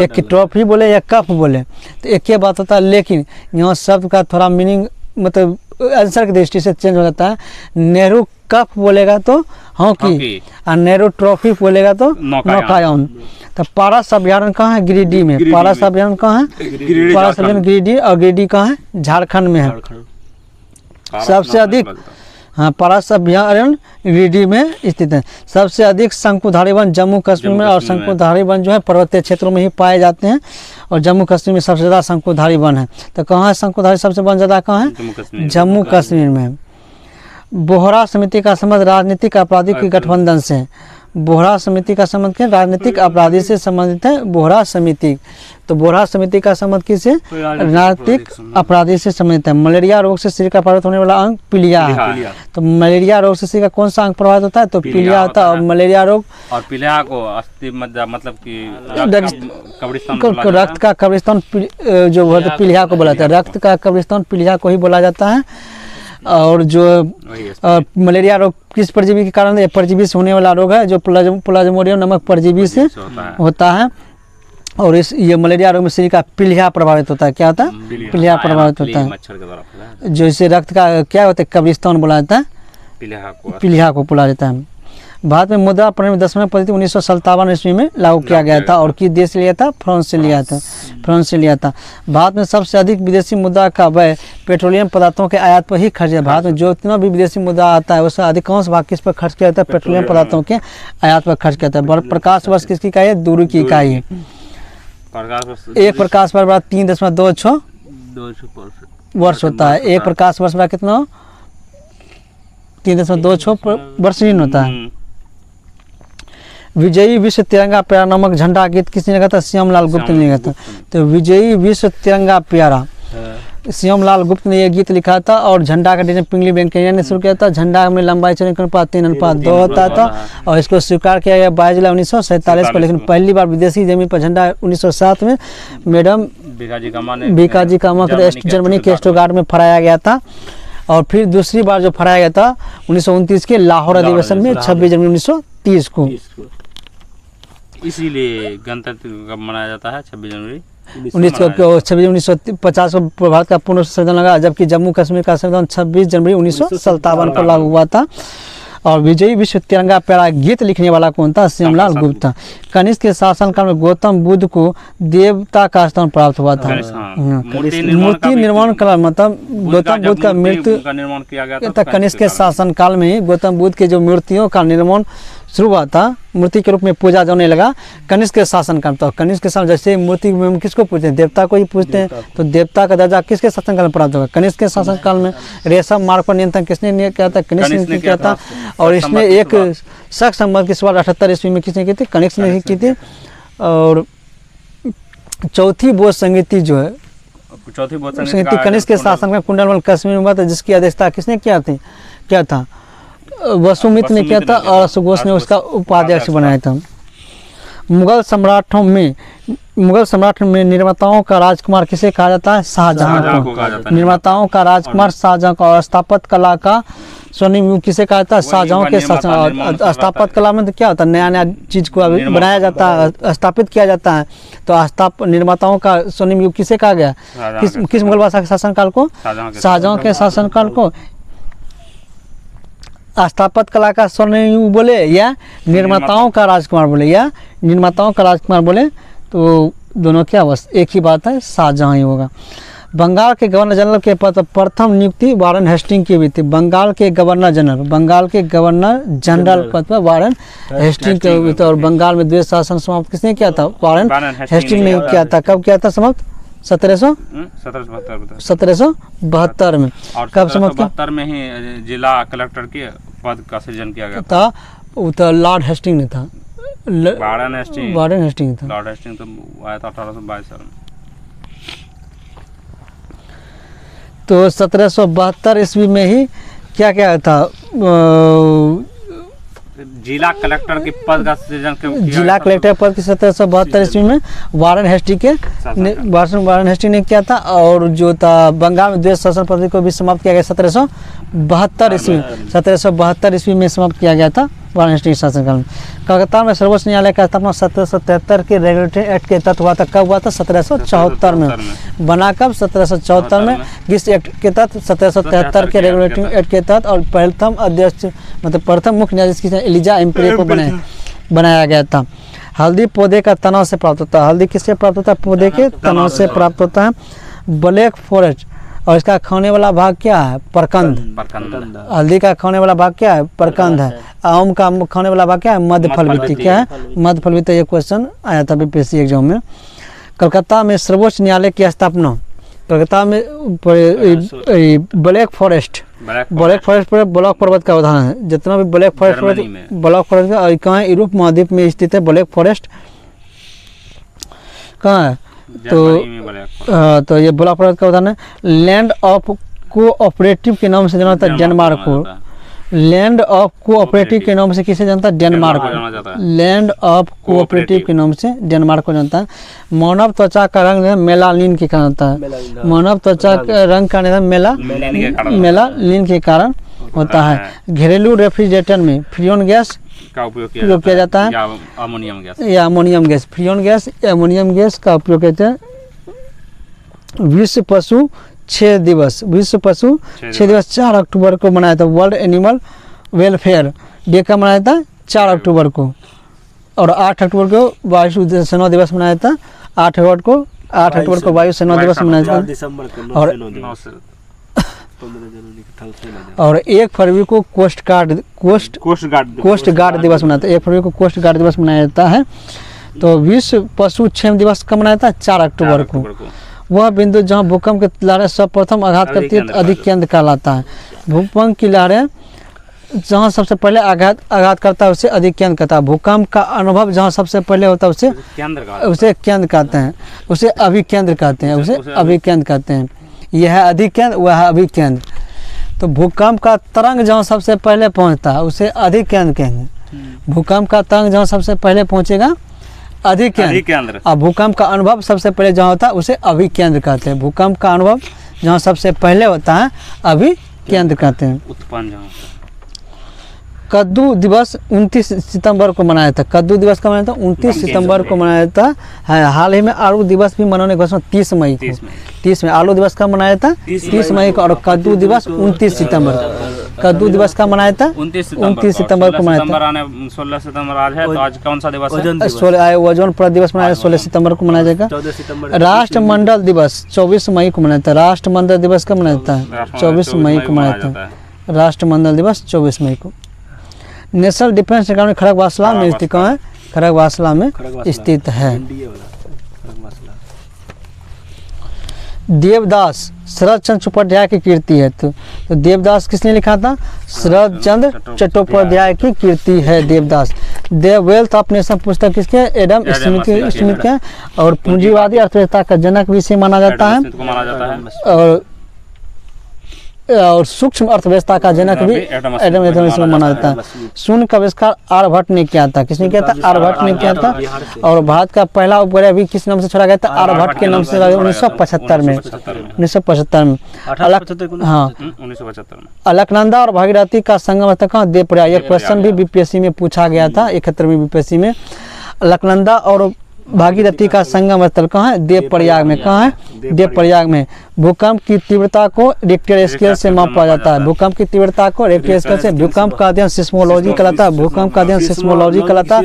एक ट्रॉफी बोले या कप बोले तो एक ही बात होता है। लेकिन यहाँ शब्द का थोड़ा मीनिंग मतलब आंसर की दृष्टि से चेंज हो जाता है। नेहरू कप बोलेगा तो हॉकी और नेहरू ट्रॉफी बोलेगा तो नौकायन। तो पारस अभ्यारण्य कहाँ है, गिरिडीह में। पारस अभ्यारण्य कहाँ है, पारस अभ्यारण्य गिरिडीह। और गिरिडीह कहाँ है, झारखंड में है। सबसे अधिक हाँ, पारस अभयारण्य गिरिडीह में स्थित है। सबसे अधिक शंकुधारी वन जम्मू कश्मीर में, और शंकुधारी वन जो है पर्वतीय क्षेत्रों में ही पाए जाते हैं, और जम्मू कश्मीर में सबसे ज़्यादा शंकुधारी वन है। तो कहाँ है शंकुधारी सबसे वन ज़्यादा, कहाँ है? जम्मू कश्मीर में। बोहरा समिति का संबंध राजनीतिक अपराधी के गठबंधन से है। बोहरा समिति का संबंध क्या? राजनीतिक अपराधी से संबंधित है बोहरा समिति। तो बोहरा समिति का संबंध किससे? राजनीतिक अपराधी से संबंधित है। मलेरिया रोग से शरीर का प्रभावित होने वाला अंग पीलिया है। तो मलेरिया रोग से शरीर का कौन सा अंग प्रभावित होता है? तो पीलिया होता है। और मलेरिया रोग और पीलिया को अस्थि मतलब कि रक्त का कब्रिस्तान जो पीलिया को बोला जाता है। रक्त का कब्रिस्तान पीलिया को ही बोला जाता है। और जो मलेरिया रोग किस परजीवी के कारण है? परजीवी से होने वाला रोग है, जो प्लाज्मोडियम नामक परजीवी से होता है। और इस ये मलेरिया रोग में शरीर का पीलिया प्रभावित होता है। क्या होता है? पीलिया प्रभावित होता है। जो इसे रक्त का क्या होता है? कब्रिस्तान बोला जाता है, पीलिया को बोला जाता है। भारत में मुद्रा प्रणाली 10वें पद्धति 1957 ईस्वी में लागू किया गया था। और किस देश से लिया था? फ्रांस से लिया था। फ्रांस से लिया था। भारत में सबसे अधिक विदेशी मुद्रा का व्यय पेट्रोलियम पदार्थों के आयात पर ही खर्च है। भारत में जो इतना भी विदेशी मुद्रा आता है उसका अधिकांश भाग किस पर खर्च किया जाता है? पेट्रोलियम पदार्थों के आयात पर खर्च किया जाता है। प्रकाश वर्ष किसकी इकाई है? दूरी की इकाई है। एक प्रकाश वर्ष बराबर 3.26 वर्ष होता है। एक प्रकाश वर्ष बराबर कितना? 3.26 वर्ष नहीं होता है। विजयी विश्व तिरंगा प्यारा नामक झंडा गीत किसने लिखा था? श्यामलाल गुप्त ने लिखा था। तो विजयी विश्व तिरंगा प्यारा श्यामलाल गुप्त ने यह गीत लिखा था। और झंडा का डिजाइन पिंगली वेंकैया ने शुरू किया था। झंडा में लंबाई 4:3:2 होता था। और इसको स्वीकार किया गया 22 जुलाई 1947 को। लेकिन पहली बार विदेशी जमीन पर झंडा 1907 में मैडम बीकाजी कामा के जर्मनी के स्टुटगार्ट में फहराया गया था। और फिर दूसरी बार जो फहराया गया था 1929 के लाहौर अधिवेशन में 26 जनवरी 1930 को। इसीलिए गणतंत्र कब मनाया जाता है? 26 जनवरी 1950 को भारत का पूर्ण संविधान लगा, जबकि जम्मू कश्मीर का संविधान 26 जनवरी 1957 को लागू हुआ था। और विजयी विश्व तिरंगा प्यारा गीत लिखने वाला कौन था? श्यामलाल गुप्त था। कनिष्क के शासनकाल में गौतम बुद्ध को देवता का स्थान प्राप्त हुआ था। मूर्ति निर्माण कला मतलब गौतम बुद्ध का मृत्यु निर्माण किया गया था। कनिष्क के शासनकाल में ही गौतम बुद्ध के जो मूर्तियों का निर्माण शुरू हुआ था, मूर्ति के रूप में पूजा जाने लगा कनिष्क के शासनकाल। तो कनिष्क के शासन जैसे मूर्ति में किसको पूछते हैं? देवता को ही पूछते हैं। तो देवता का दर्जा किसके शासनकाल में प्राप्त होगा? कनिष्क के शासनकाल में। रेशम मार्ग पर नियंत्रण किसने किया था? कनिष्क ने किया था। और इसने एक शक संबंध की शुरुआत 78 ईस्वी में किसने की थी? कनिष्क ने ही की थी। और चौथी बोध संगीति जो है संगीति कनिष्क के शासन में कुंडलमल कश्मीर में हुआ था, जिसकी अध्यक्षता किसने किया था? वसुमित्र ने किया था। और अशोक ने उसका उपाध्यक्ष बनाया था। मुगल सम्राट में निर्माताओं का राजकुमार किसे कहा जाता है? शाहजहां को। निर्माताओं का राजकुमार शाहजहां का। और स्थापत्य कला का स्वर्णिम युग किसे कहा जाता है? शाहजहां के शासन। स्थापत्य कला में तो क्या होता है? नया नया चीज को बनाया जाता है, स्थापित किया जाता है। तो निर्माताओं का स्वर्णिम युग किसे कहा गया? किस मुगल बादशाह के शासनकाल को? शाहजहां के शासनकाल को। स्थापत्य कला का स्वर्णिम युग बोले या निर्माताओं का राजकुमार बोले या निर्माताओं का राजकुमार बोले तो दोनों क्या बस एक ही बात है, शाहजहां ही होगा। बंगाल के गवर्नर जनरल के पद पर प्रथम नियुक्ति वारेन हेस्टिंग की हुई थी। बंगाल के गवर्नर जनरल पद पर वारेन हेस्टिंग की हुई थी। और बंगाल में द्वैत शासन समाप्त किसने किया था? वारेन हेस्टिंग ने किया था। कब किया था समाप्त? 1772 में। कब समाप्त? 1772 में ही जिला कलेक्टर के पद का सृजन किया गया था। तो लॉर्ड हेस्टिंग ने था। वारेन हेस्टिंग था। लॉर्ड हेस्टिंग तो आया था 1822 साल में। तो 1772 ईस्वी में ही क्या था? जिला कलेक्टर के पद का सृजन जिला कलेक्टर पद की 1772 ईस्वी में वारेन हेस्टिंग ने किया था। और जो था बंगाल में द्वैत शासन पद्धति को भी समाप्त किया गया 1772 ईस्वी में समाप्त किया गया था वारेन हेस्टिंग शासनकाल में। कलकत्ता में सर्वोच्च न्यायालय का स्थापना 1773 के रेगुलेटरी एक्ट के तहत हुआ था। कब हुआ था? 1774 में। बना कब? 1774 में। किस एक्ट के तहत? 1773 के रेगुलेटरी एक्ट के तहत। और प्रथम अध्यक्ष मतलब प्रथम मुख्य न्यायाधीश की एलिजा एम्परे को बनाया गया था। हल्दी पौधे का तनाव से प्राप्त होता है। हल्दी किससे प्राप्त होता है? पौधे के तनाव से प्राप्त होता है। ब्लैक फॉरेस्ट और इसका खाने वाला भाग क्या है? प्रकंद। प्रकंद। हल्दी का खाने वाला भाग क्या है? प्रकंद है। आम का खाने वाला भाग क्या है? मध्यफलवित्ती। क्या है? मध्यफलवित्ती। ये क्वेश्चन आया था बीपीएससी एग्जाम में। कलकत्ता में सर्वोच्च न्यायालय की स्थापना। कलकत्ता में ब्लैक फॉरेस्ट पर ब्लॉक पर्वत का उदाहरण है। जितना भी ब्लैक फॉरेस्ट ब्लॉक फॉरेस्ट का कहाँ है? यूरोप महाद्वीप में स्थित है ब्लैक फॉरेस्ट। कहाँ है? तो ये ब्लॉक पर्वत का उदाहरण है। लैंड ऑफ कोऑपरेटिव के नाम से जाना जाता है डेनमार्क को। लैंड ऑफ कोऑपरेटिव के नाम से किसे जानता है? डेनमार्क को। लैंड ऑफ कोऑपरेटिव के नाम से डेनमार्क को जानता है। मानव त्वचा का रंग मेलानिन के कारण होता है। मानव त्वचा का रंग का निधन मेलानिन के कारण होता है। घरेलू रेफ्रिजरेटर में फ्रियोन गैस का उपयोग किया जाता है या ammonium gas. Freon gas ammonium gas का उपयोग करते हैं। विश्व पशु 6 दिवस 4 अक्टूबर को मनाया था। वर्ल्ड एनिमल वेलफेयर डे का मनाया था 4 अक्टूबर को। और 8 अक्टूबर को वायु सेना दिवस मनाया था। 8 अक्टूबर को वायु सेना दिवस मनाया था। और 1 फरवरी को कोस्ट गार्ड दिवस मनाया था। 1 फरवरी को कोस्ट गार्ड दिवस मनाया जाता है। तो विश्व पशु क्षेम दिवस कब मनाया था? 4 अक्टूबर को। वह बिंदु जहां भूकंप की लहरें सर्वप्रथम आघात करती है तो अधिक केंद्र कहलाता है। भूकंप की लहरें जहां सबसे पहले आघात करता है उसे अधिक केंद्र कहता है। भूकंप का अनुभव जहां सबसे पहले होता है उसे केंद्र कहते हैं। उसे अभिकेंद्र कहते हैं। यह है अधिक केंद्र, वह है अभिकेंद्र। तो भूकंप का तरंग जहाँ सबसे पहले पहुँचता है उसे अधिक केंद्र कहेंगे। भूकंप का तरंग जहाँ सबसे पहले पहुँचेगा अधिक केंद्र। और भूकंप का अनुभव सबसे पहले जहाँ होता है उसे अभिकेंद्र कहते हैं। भूकंप का अनुभव जहाँ सबसे पहले होता है अभिकेंद्र कहते हैं। उत्पन्न जहाँ कद्दू दिवस 29 सितंबर को मनाया था। कद्दू दिवस का मनाया था 29 सितंबर को मनाया था। हाल ही में आलू दिवस भी मनाने का 30 मई को। 30 में आलू दिवस का मनाया था 30 मई को। और कद्दू दिवस 29 सितंबर कद्दू दिवस का मनाया था 29 सितंबर को मनाया था। 16 सितंबर आज है, तो आज कौन सा दिवस है? ओजोन परत दिवस मनाया 16 सितंबर को मनाया जाएगा। राष्ट्रमंडल दिवस 24 मई को मनाया था। राष्ट्रमंडल दिवस कब मनाया था? 24 मई को मनाया था। राष्ट्रमंडल दिवस 24 मई को। नेशनल डिफेंस अकादमी खड़गवासला में स्थित है। खड़गवासला में स्थित है। देवदास शरद चंद्र चट्टोपाध्याय की कीर्ति है। तो देवदास किसने लिखा था? शरद चंद्र चट्टोपाध्याय की कीर्ति है Devdas. The wealth of nation पुस्तक किसके? एडम स्मिथ के। और पूंजीवादी अर्थव्यवस्था का जनक भी इसे माना जाता है। और सूक्ष्म अर्थव्यवस्था का जनक भी एडम स्मिथ माना जाता है। शून्य का आविष्कार आर्यभट्ट ने किया था। किसने किया था? आर्यभट्ट ने किया था। और भारत का पहला उपग्रह भी किस नाम से छोड़ा गया था? आर्यभट्ट के नाम से 1975 में। 1975 में। हाँ, 1975 में। अलकनंदा और भागीरथी का संगम स्थल कहाँ? देवप्रयाग। यह क्वेश्चन भी बीपीएससी में पूछा गया था 71वीं बीपीएससी में। अलकनंदा और भागीरथी का संगम स्थल कहाँ है? देवप्रयाग में। कहाँ है? देवप्रयाग में। भूकंप की तीव्रता को रिक्टर स्केल से मापा जाता है। भूकंप की तीव्रता को रिक्टर स्केल से। भूकंप का अध्ययन सिस्मोलॉजी कहलाता है। भूकंप का अध्ययन सिस्मोलॉजी कहलाता है।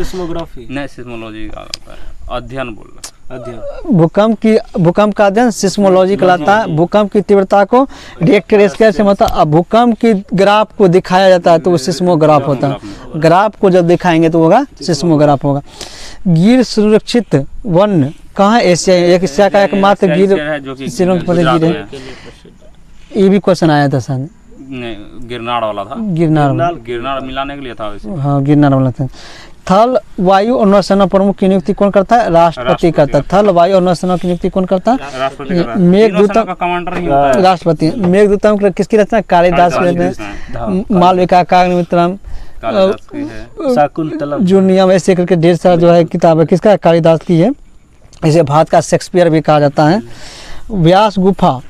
अध्ययन बोल रहा। भूकंप का अध्ययन सिस्मोलॉजी कहलाता है। भूकंप की तीव्रता को रिक्टर स्केल से मतलब अब भूकंप की ग्राफ को दिखाया जाता है तो वो सिस्मोग्राफ होता है। ग्राफ को जब दिखाएंगे तो होगा सिस्मोग्राफ होगा। गिर सुरक्षित वन कहाँ? एशिया। एशिया का एकमात्र गिर गिर है। ये भी क्वेश्चन आया था सर। गिरनार वाला था। गिरनार मिलाने के लिए था वैसे। हाँ, गिरनार वाला था। थल वायु और नौसेना प्रमुख की नियुक्ति कौन करता है? राष्ट्रपति करता है। थल वायु और नौसेना की नियुक्ति कौन करता है? मेघदूतम का राष्ट्रपति। मेघदूतम किसकी रचना? कालिदास की रचना। मालविका काव्यमित्रम जो नियम ऐसे करके ढेर सारा जो है किताब है किसका? कालिदास की है। इसे भारत का शेक्सपियर भी कहा जाता है। व्यास गुफा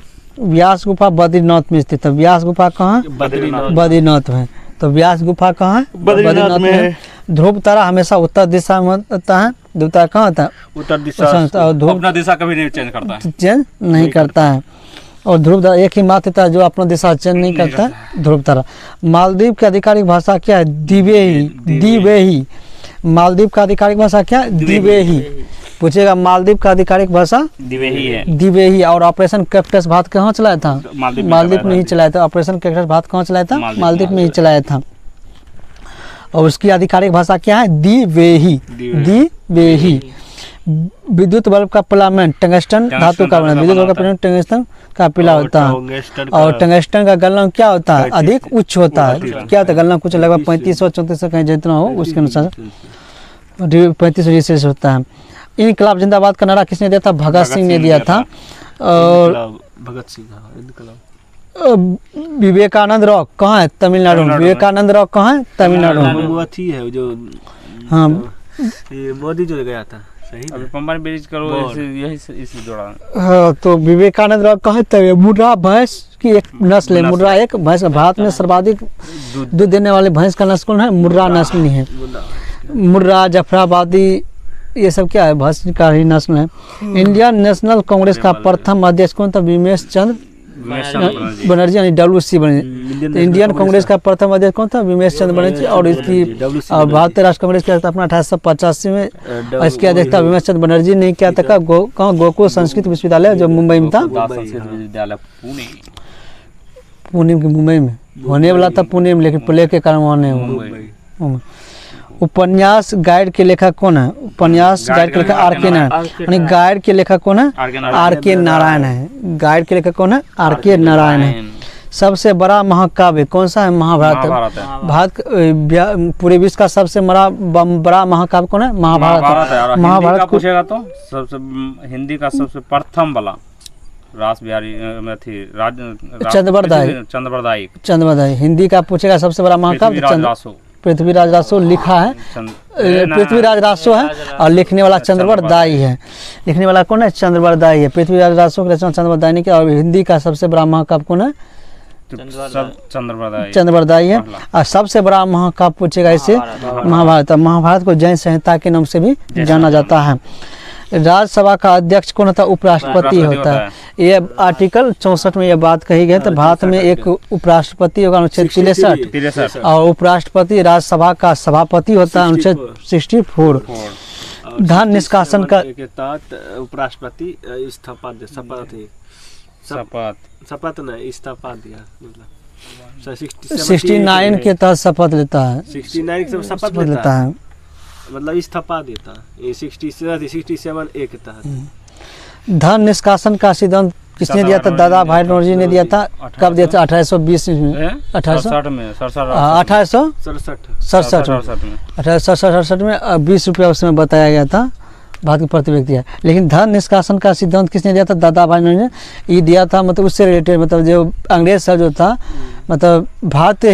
बद्रीनाथ में स्थित है। व्यास गुफा कहाँ? बद्रीनाथ में। तो व्यास गुफा कहाँ है? बद्रीनाथ में है। ध्रुव तारा हमेशा उत्तर दिशा में होता है। ध्रुव तारा कहाँ होता है? उत्तर दिशा। और ध्रुव दिशा कभी नहीं चेंज करता है। चेंज नहीं करता है। और ध्रुव तारा एक ही मात्र तारा जो अपना दिशा चेंज नहीं करता है, ध्रुव तारा। मालदीव की आधिकारिक भाषा क्या है? द्विवेही। मालदीव का आधिकारिक भाषा क्या है? द्विवेही। पूछेगा मालदीव का आधिकारिक भाषा दिवेही है। दिवेही। और ऑपरेशन कैक्टस भारत कहाँ चलाया था? मालदीव में ही चलाया था। ऑपरेशन कैक्टस भारत कहाँ चलाया था? मालदीव में ही चलाया था। और उसकी आधिकारिक भाषा क्या है? दिवेही। दिवेही। विद्युत बल्ब का फिलामेंट टंगस्टन धातु का बना। विद्युत बल्ब का फिलामेंट टंगस्टन का पिला होता है। और टंगस्टन का गलनांक क्या होता है? अधिक उच्च होता है। क्या होता है? गलनांक कुछ लगभग 3500-3400 कहीं जितना हो उसके अनुसार 3500 होता है। इनकलाब जिंदाबाद का नारा किसने दिया था? भगत सिंह ने दिया था। और भगत सिंह इनकलाब। विवेकानंद रॉक कहाँ है? तमिलनाडु में। विवेकानंद रॉक कहाँ है? तमिलनाडु में। वो अथी है जो हाँ ये मोदी जो गया था सही अभी पंबन ब्रिज करो यही इसी दौरान। हाँ, तो विवेकानंद रॉक कहाँ है? मुर्रा भैंस की एक नस्ल है। मुर्रा एक भैंस। भारत में सर्वाधिक दूध देने वाले भैंस का नस्ल कौन है? मुर्रा नस्ल है। मुर्रा, जफराबादी, ये सब क्या है? भैंस का ही नस्ल है। इंडियन नेशनल कांग्रेस का प्रथम अध्यक्ष कौन था? विमेश चंद्र बनर्जी यानी WC बनर्जी। इंडियन कांग्रेस का प्रथम अध्यक्ष कौन था? विमेश चंद्र बनर्जी। और इसकी भारतीय राष्ट्र कांग्रेस की स्थापना 1885 में। इसकी अध्यक्षता विमेश चंद्र बनर्जी ने किया था। कहाँ? गोकुल संस्कृत विश्वविद्यालय जो मुंबई में था। संस्कृत विश्वविद्यालय पुणे के मुंबई में होने वाला था, पुणे में, लेकिन प्ले के कारण वहाँ नहीं हुआ। उपन्यास गाइड के लेखक कौन है? उपन्यास गाइड के लेखक R.K. नारायण। यानी गाइड के लेखक कौन है? R.K. नारायण है। गाइड के लेखक कौन है? R.K. नारायण है। सबसे बड़ा महाकाव्य कौन सा है? महाभारत। भारत पूरे विश्व का सबसे बड़ा महाकाव्य कौन है? महाभारत। महाभारत पूछेगा तो सबसे हिंदी का सबसे प्रथम वाला रास बिहारी चंद्रवरदायी। हिंदी का पूछेगा सबसे बड़ा महाकाव्य पृथ्वीराज रासो लिखा है। पृथ्वीराज रासो है और लिखने वाला चंद्रवरदायी है। लिखने वाला कौन है? चंद्रवरदायी है। पृथ्वीराज रासो की रचना चंद्रवरदायी ने किया। और हिंदी का सबसे बड़ा महाकाव्य कौन है? चंद्रवरदायी है। और सबसे बड़ा महाकाव्य पूछेगा इससे महाभारत। महाभारत को जैन संहिता के नाम से भी जाना जाता है। राज्यसभा का अध्यक्ष कौन होता है? उपराष्ट्रपति होता है। ये आर्टिकल 64 में ये बात कही गई। तो भारत में एक उपराष्ट्रपति होगा अनुच्छेद 63 और उपराष्ट्रपति राज्यसभा का सभापति होता है अनुच्छेद 64। धन निष्कासन का उपराष्ट्रपति इस्तीफा शपथ न इस्तीफा दिया 69 के तहत शपथ लेता है। 69 के शपथ लेता है मतलब इस्तीफा देता है। 67 एक तहत। धन निष्कासन का सिद्धांत किसने दिया था? दादा भाई नौरोजी ने दिया था। कब दिया था? 1820 में। 1867 में 20 रुपया उस समय बताया गया था। भारत की प्रति व्यक्ति है। लेकिन धन निष्कासन का सिद्धांत किसने दिया था? दादा भाई नौरोजी ने ये दिया था। मतलब उससे रिलेटेड, मतलब जो अंग्रेज सर जो था, मतलब भारत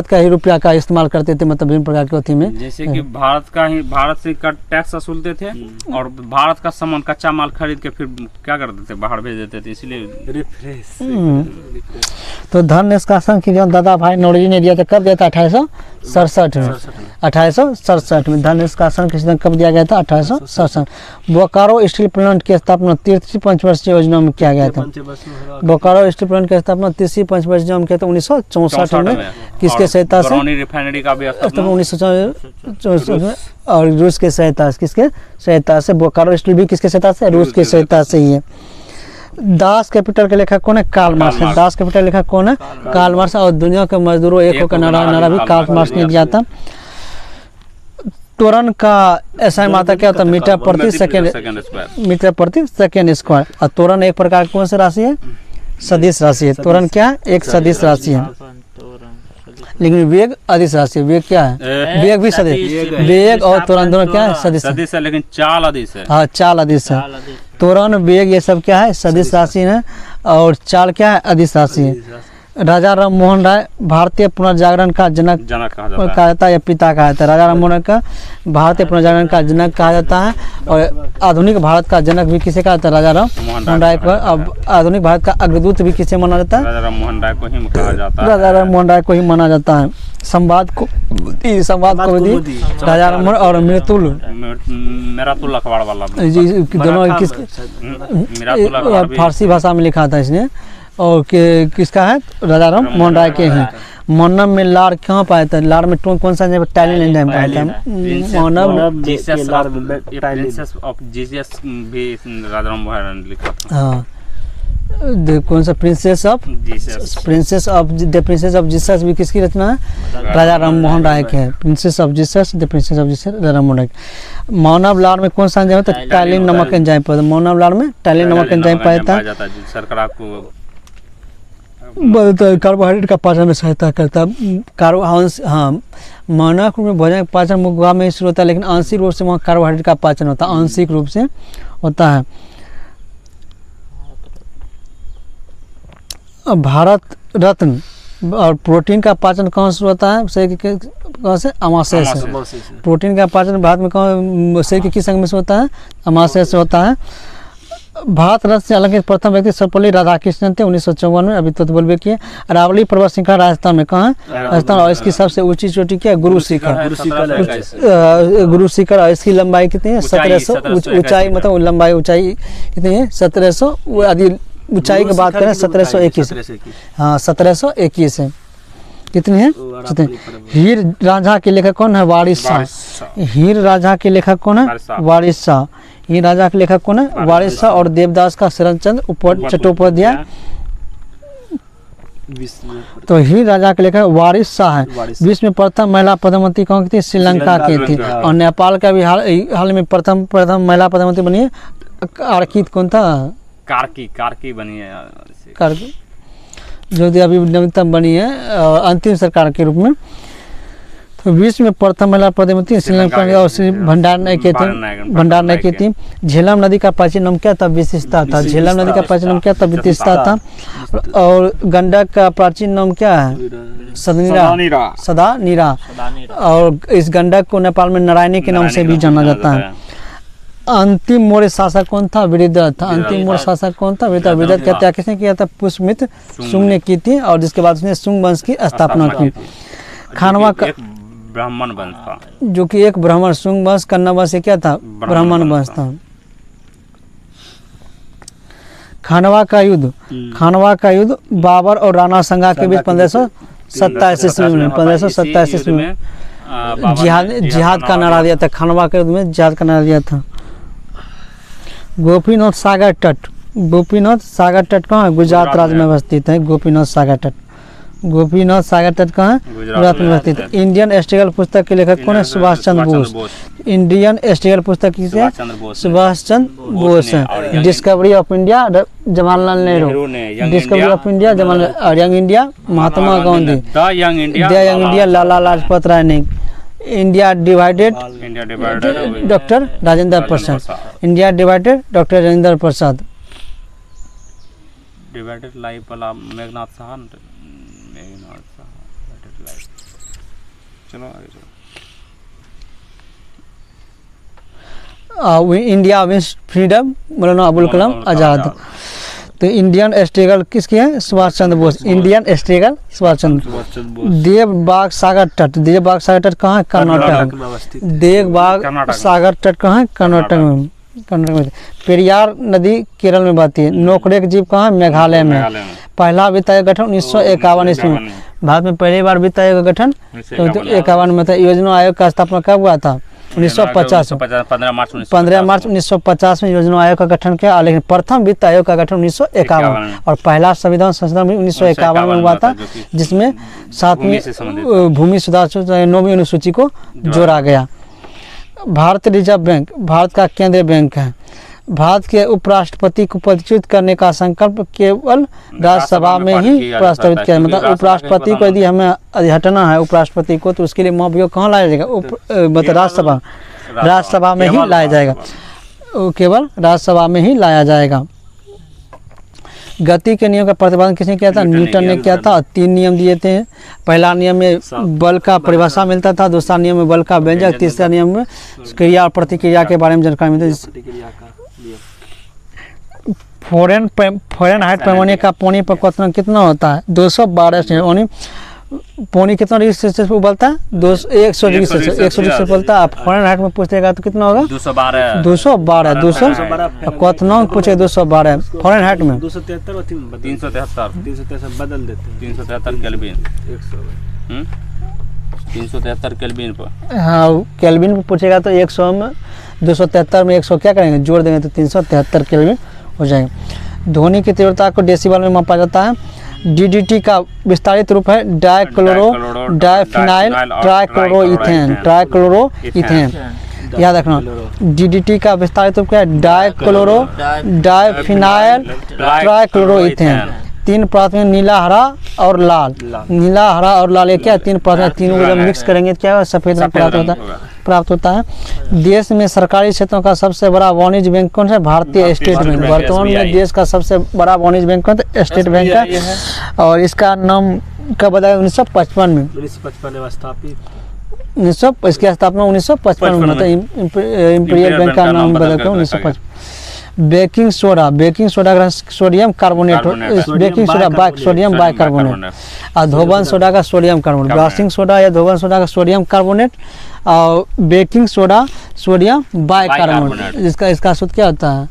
का ही रुपया का इस्तेमाल करते थे। मतलब विभिन्न प्रकार की होती में जैसे कि भारत से टैक्स वसूलते थे और भारत का सामान कच्चा माल खरीद के फिर क्या करते थे? बाहर भेज देते थे। इसलिए तो धन निष्कासन की जो दादा भाई नौरोजी ने दिया था, कब दिया था? 1867 में। 1867 में धन निष्कासन की सिद्धांत कब दिया गया था? 1867। बोकारो स्टील प्लांट की स्थापना तीसरी पंचवर्षीय योजना में किया गया था। बोकारो स्टील प्लांट की स्थापना तीसरी पंचवर्षीय योजना में किया था 1964 में। किसके सहायता से? रिफाइनरी का भी 1964 में। और रूस के सहायता से। किसके सहायता से? बोकारो स्टील भी किसके सहायता से? रूस के सहायता से ही है। दास कैपिटल के लेखक कौन है? कार्ल मार्क्स है। दास कैपिटल लेखक कौन है? Karl Marx. और दुनिया के मजदूरों एक होकर नारा भी कार्ल मार्क्स ने दिया था। त्वरण का ऐसा मात्रा क्या होता है? मीटर प्रति सेकेंड स्क्वायर। और त्वरण एक प्रकार कौन सी राशि है? सदिश राशि है। त्वरण क्या है? एक सदिश राशि है। लेकिन वेग अदिश राशि है। वेग क्या है? वेग भी सदिश। वेग और त्वरण दोनों क्या है? सदिश है, लेकिन चाल अदिश है। हाँ, चाल अदिश है। त्वरण, वेग ये सब क्या है? सदिश राशि है। और चाल क्या है? अदिश राशि है। राजा राम मोहन राय भारतीय पुनर्जागरण का जनक कहा जाता है या पिता कहा जाता है। राजा राम मोहन राय का भारतीय पुनर्जागरण का जनक कहा जाता है। और आधुनिक भारत का जनक भी किसे कहा जाता है? राजा राम मोहन राय को। अब आधुनिक भारत का अग्रदूत भी किसे माना जाता है? राजा राम मोहन राय को ही कहा जाता है। राजा राम मोहन राय को ही माना जाता है। संवाद को राजा राम मोहन और मेरातुल अखबार वाला दोनों फारसी भाषा में लिखा था इसने। और किसका है? राजा राम मोहन राय के हैं। मानव में लार कहाँ पाया था? लार में कौन सा एंजाइम टाइलिन एंजाइम पाया था? मानव प्रिंसेस ऑफ जीसस भी राजा राम मोहन ने लिखा था। हाँ, कौन सा princess of Jesus, princess of Jesus भी किसकी रचना है? राजा राम मोहन राय के है। Princes of Jesus, the princes of Jesus, Raja Ram Mohan Roy. मानव लार में कौन सा एंजाइम था? टाइलिन नमक एंजाइम पाया था। मानव लार में टाइलिन नमक एंजाइम पाया था। शर्करा को कार्बोहाइड्रेट का पाचन में सहायता करता है। हाँ, मानव में भोजन का पाचन मुख्य में ही शुरू होता है, लेकिन आंशिक रूप से वहाँ कार्बोहाइड्रेट का पाचन होता है, आंशिक रूप से होता है। भारत रत्न और प्रोटीन का पाचन कहाँ से होता है? कहाँ से? अमाशय से। प्रोटीन का पाचन भारत में कहाँ शरीर के किस अंग में से होता है? अमाशय से होता है। भारत रत्न से अलग प्रथम व्यक्ति सर्वपल्ली राधाकृष्णन थे 1954 में। अभी तो बोलबे किए। अरावली पर्वत श्रृंखला राजस्थान में कहाँ है? राजस्थान। और इसकी सबसे ऊंची चोटी क्या है? गुरु शिखर। गुरु शिखर। और इसकी लंबाई कितनी है? 1700। ऊंचाई मतलब लंबाई ऊंचाई कितनी है? 1700। यदि ऊंचाई की बात करें 1721। हाँ, 1721 है। कितनी है? हीर रांझा के लेखक कौन है? वारिस शाह। हीर रांझा के लेखक कौन है? वारिस शाह। हीर रांझा के लेखक कौन है? वारिस शाह। और देवदास का शरणचंद्र चट्टोपाध्याय। तो हीर राजा के लेखक वारिस शाह है। विश्व में प्रथम महिला प्रधानमंत्री कौन की थी? श्रीलंका की थी। और नेपाल का भी हाल में प्रथम महिला प्रधानमंत्री बनी है। आर्कित कौन था? कारकी बनी है। कारकी जो अभी नवीनतम बनी है अंतिम सरकार के रूप में। तो विश्व में प्रथम महिला प्रधानमंत्री श्रीलंका और श्री भंडार नायक की थी। झेलम नदी का प्राचीन नाम क्या था? विशिष्टता था। झेलम नदी का प्राचीन नाम क्या था? विशिष्टता था। और गंडक का प्राचीन नाम क्या है? सदा नीरा। और इस गंडक को नेपाल में नारायणी के नाम से भी जाना जाता है। अंतिम मौर्य शासक कौन था? वृहद था। अंतिम मौर्य शासक कौन था? वृहद का त्याग किसने किया था? पुष्यमित्र शुंग ने की थी। और जिसके बाद उसने शुंग वंश की स्थापना की। खानवा का ब्राह्मण वंश था, जो कि एक ब्राह्मण शुंग वंश, कन्ना वंश क्या था? ब्राह्मण वंश था। खानवा का युद्ध बाबर और राणा संगा के बीच 1527 ईस्वी में जिहाद का नारा दिया था। खानवा के युद्ध में जिहाद का नारा दिया था। गोपीनाथ सागर तट कहाँ है? गुजरात राज्य में अवस्थित है। गोपीनाथ सागर तट कहाँ है? गुजरात में अवस्थित है। इंडियन हिस्टोरिकल पुस्तक के लेखक कौन है? सुभाष चंद्र बोस। इंडियन हिस्टोरिकल पुस्तक किसे? सुभाष चंद्र बोस है। Discovery of India Jawaharlal Nehru. Discovery of India Jawaharlal. Young India Mahatma Gandhi. The young India Lala Lajpat Rai ने। India divided doctor Rajendra Prasad. India divided doctor Rajendra Prasad. Divided life वाला मेघनाथ साहा। चलो आगे India wins freedom Maulana Abul Kalam Azad. तो इंडियन हिस्टोरिकल किसकी है? सुभाष चंद्र बोस। Indian historical Subhash Chandra. देवबाग सागर तट कहाँ है? कर्नाटक। देवबाग सागर तट कहाँ है? कर्नाटक में। पेरियार नदी केरल में बहती है। नोकरेक जीव कहाँ है? मेघालय में। पहला वित्त आयोग गठन 1951 ईस्वी में। भारत में पहली बार वित्त आयोग का गठन 1951 में था। योजना आयोग का स्थापना कब हुआ था? 1950 15 मार्च 1950 में योजना आयोग का गठन किया। लेकिन प्रथम वित्त आयोग का गठन 1951 और पहला संविधान संशोधन भी 1951 में हुआ था, जिसमें 7वीं भूमि सुधार 9वीं अनुसूची को जोड़ा गया। भारतीय रिजर्व बैंक भारत का केंद्रीय बैंक है। भारत के उपराष्ट्रपति को पदच्युत करने का संकल्प केवल राज्यसभा में ही प्रस्तावित किया। मतलब उपराष्ट्रपति को यदि हमें हटाना है उपराष्ट्रपति को, तो उसके लिए महाभियोग कहाँ लाया जाएगा? मतलब राज्यसभा में ही लाया जाएगा। केवल राज्यसभा में ही लाया जाएगा। गति के नियम का प्रतिपादन किसने किया था? न्यूटन ने किया था। 3 नियम दिए थे। पहला नियम में बल का परिभाषा मिलता था, दूसरा नियम में बल का व्यंजक, तीसरा नियम में क्रिया और प्रतिक्रिया के बारे में जानकारी मिलती है। फॉरेन हाइट पैमाने का पौनी पर क्वेश्चन कितना होता है? 212 से पानी कितना डिग्री सेल्सियस पे उबलता है? 100 डिग्री सेल्सियस, 100 डिग्री सेल्सियस उबलता है। आप फ़ारेनहाइट में पूछेगा तो कितना होगा? 212 212 कितना पूछे? 212 फ़ारेनहाइट में 273 373 बदल देते हैं 373 केल्विन 100 373 केल्विन पर। हाँ, केल्विन में पूछेगा तो 100 में 273 में 100 क्या करेंगे? जोड़ देंगे तो 373 केल्विन हो जाएगा। ध्वनि की तीव्रता को डेसिबल में मापा जाता है। डीडीटी का विस्तारित रूप है डाइक्लोरो डाइफिनाइल ट्राइक्लोरोइथेन। याद रखना, डीडीटी का विस्तारित रूप क्या है? Dichloro diphenyl ट्राइक्लोरोइथेन। 3 प्राथमिक नीला, हरा और लाल। नीला, हरा और लाल, ये क्या है? 3 प्राथमिक, तीनों को जब मिक्स करेंगे तो क्या है? सफेद रंग प्राप्त होता है। देश में सरकारी क्षेत्रों का सबसे बड़ा वाणिज्य बैंक कौन सा है? भारतीय स्टेट बैंक। वर्तमान में देश का सबसे बड़ा वाणिज्य बैंक कौन है? स्टेट बैंक है। और इसका नाम कब बताया? 1955 में। 1955 में स्थापित। इसकी स्थापना 1955 में, मतलब इंपीरियल बैंक का नाम बदलकर 1955। बेकिंग सोडा का sodium carbonate, baking soda sodium bicarbonate. और धोबन सोडा का सोडियम कार्बोनेट। बेकिंग सोडा या धोबन सोडा का सोडियम कार्बोनेट और बेकिंग सोडा सोडियम बाइकार्बोनेट। इसका सूत्र क्या होता है?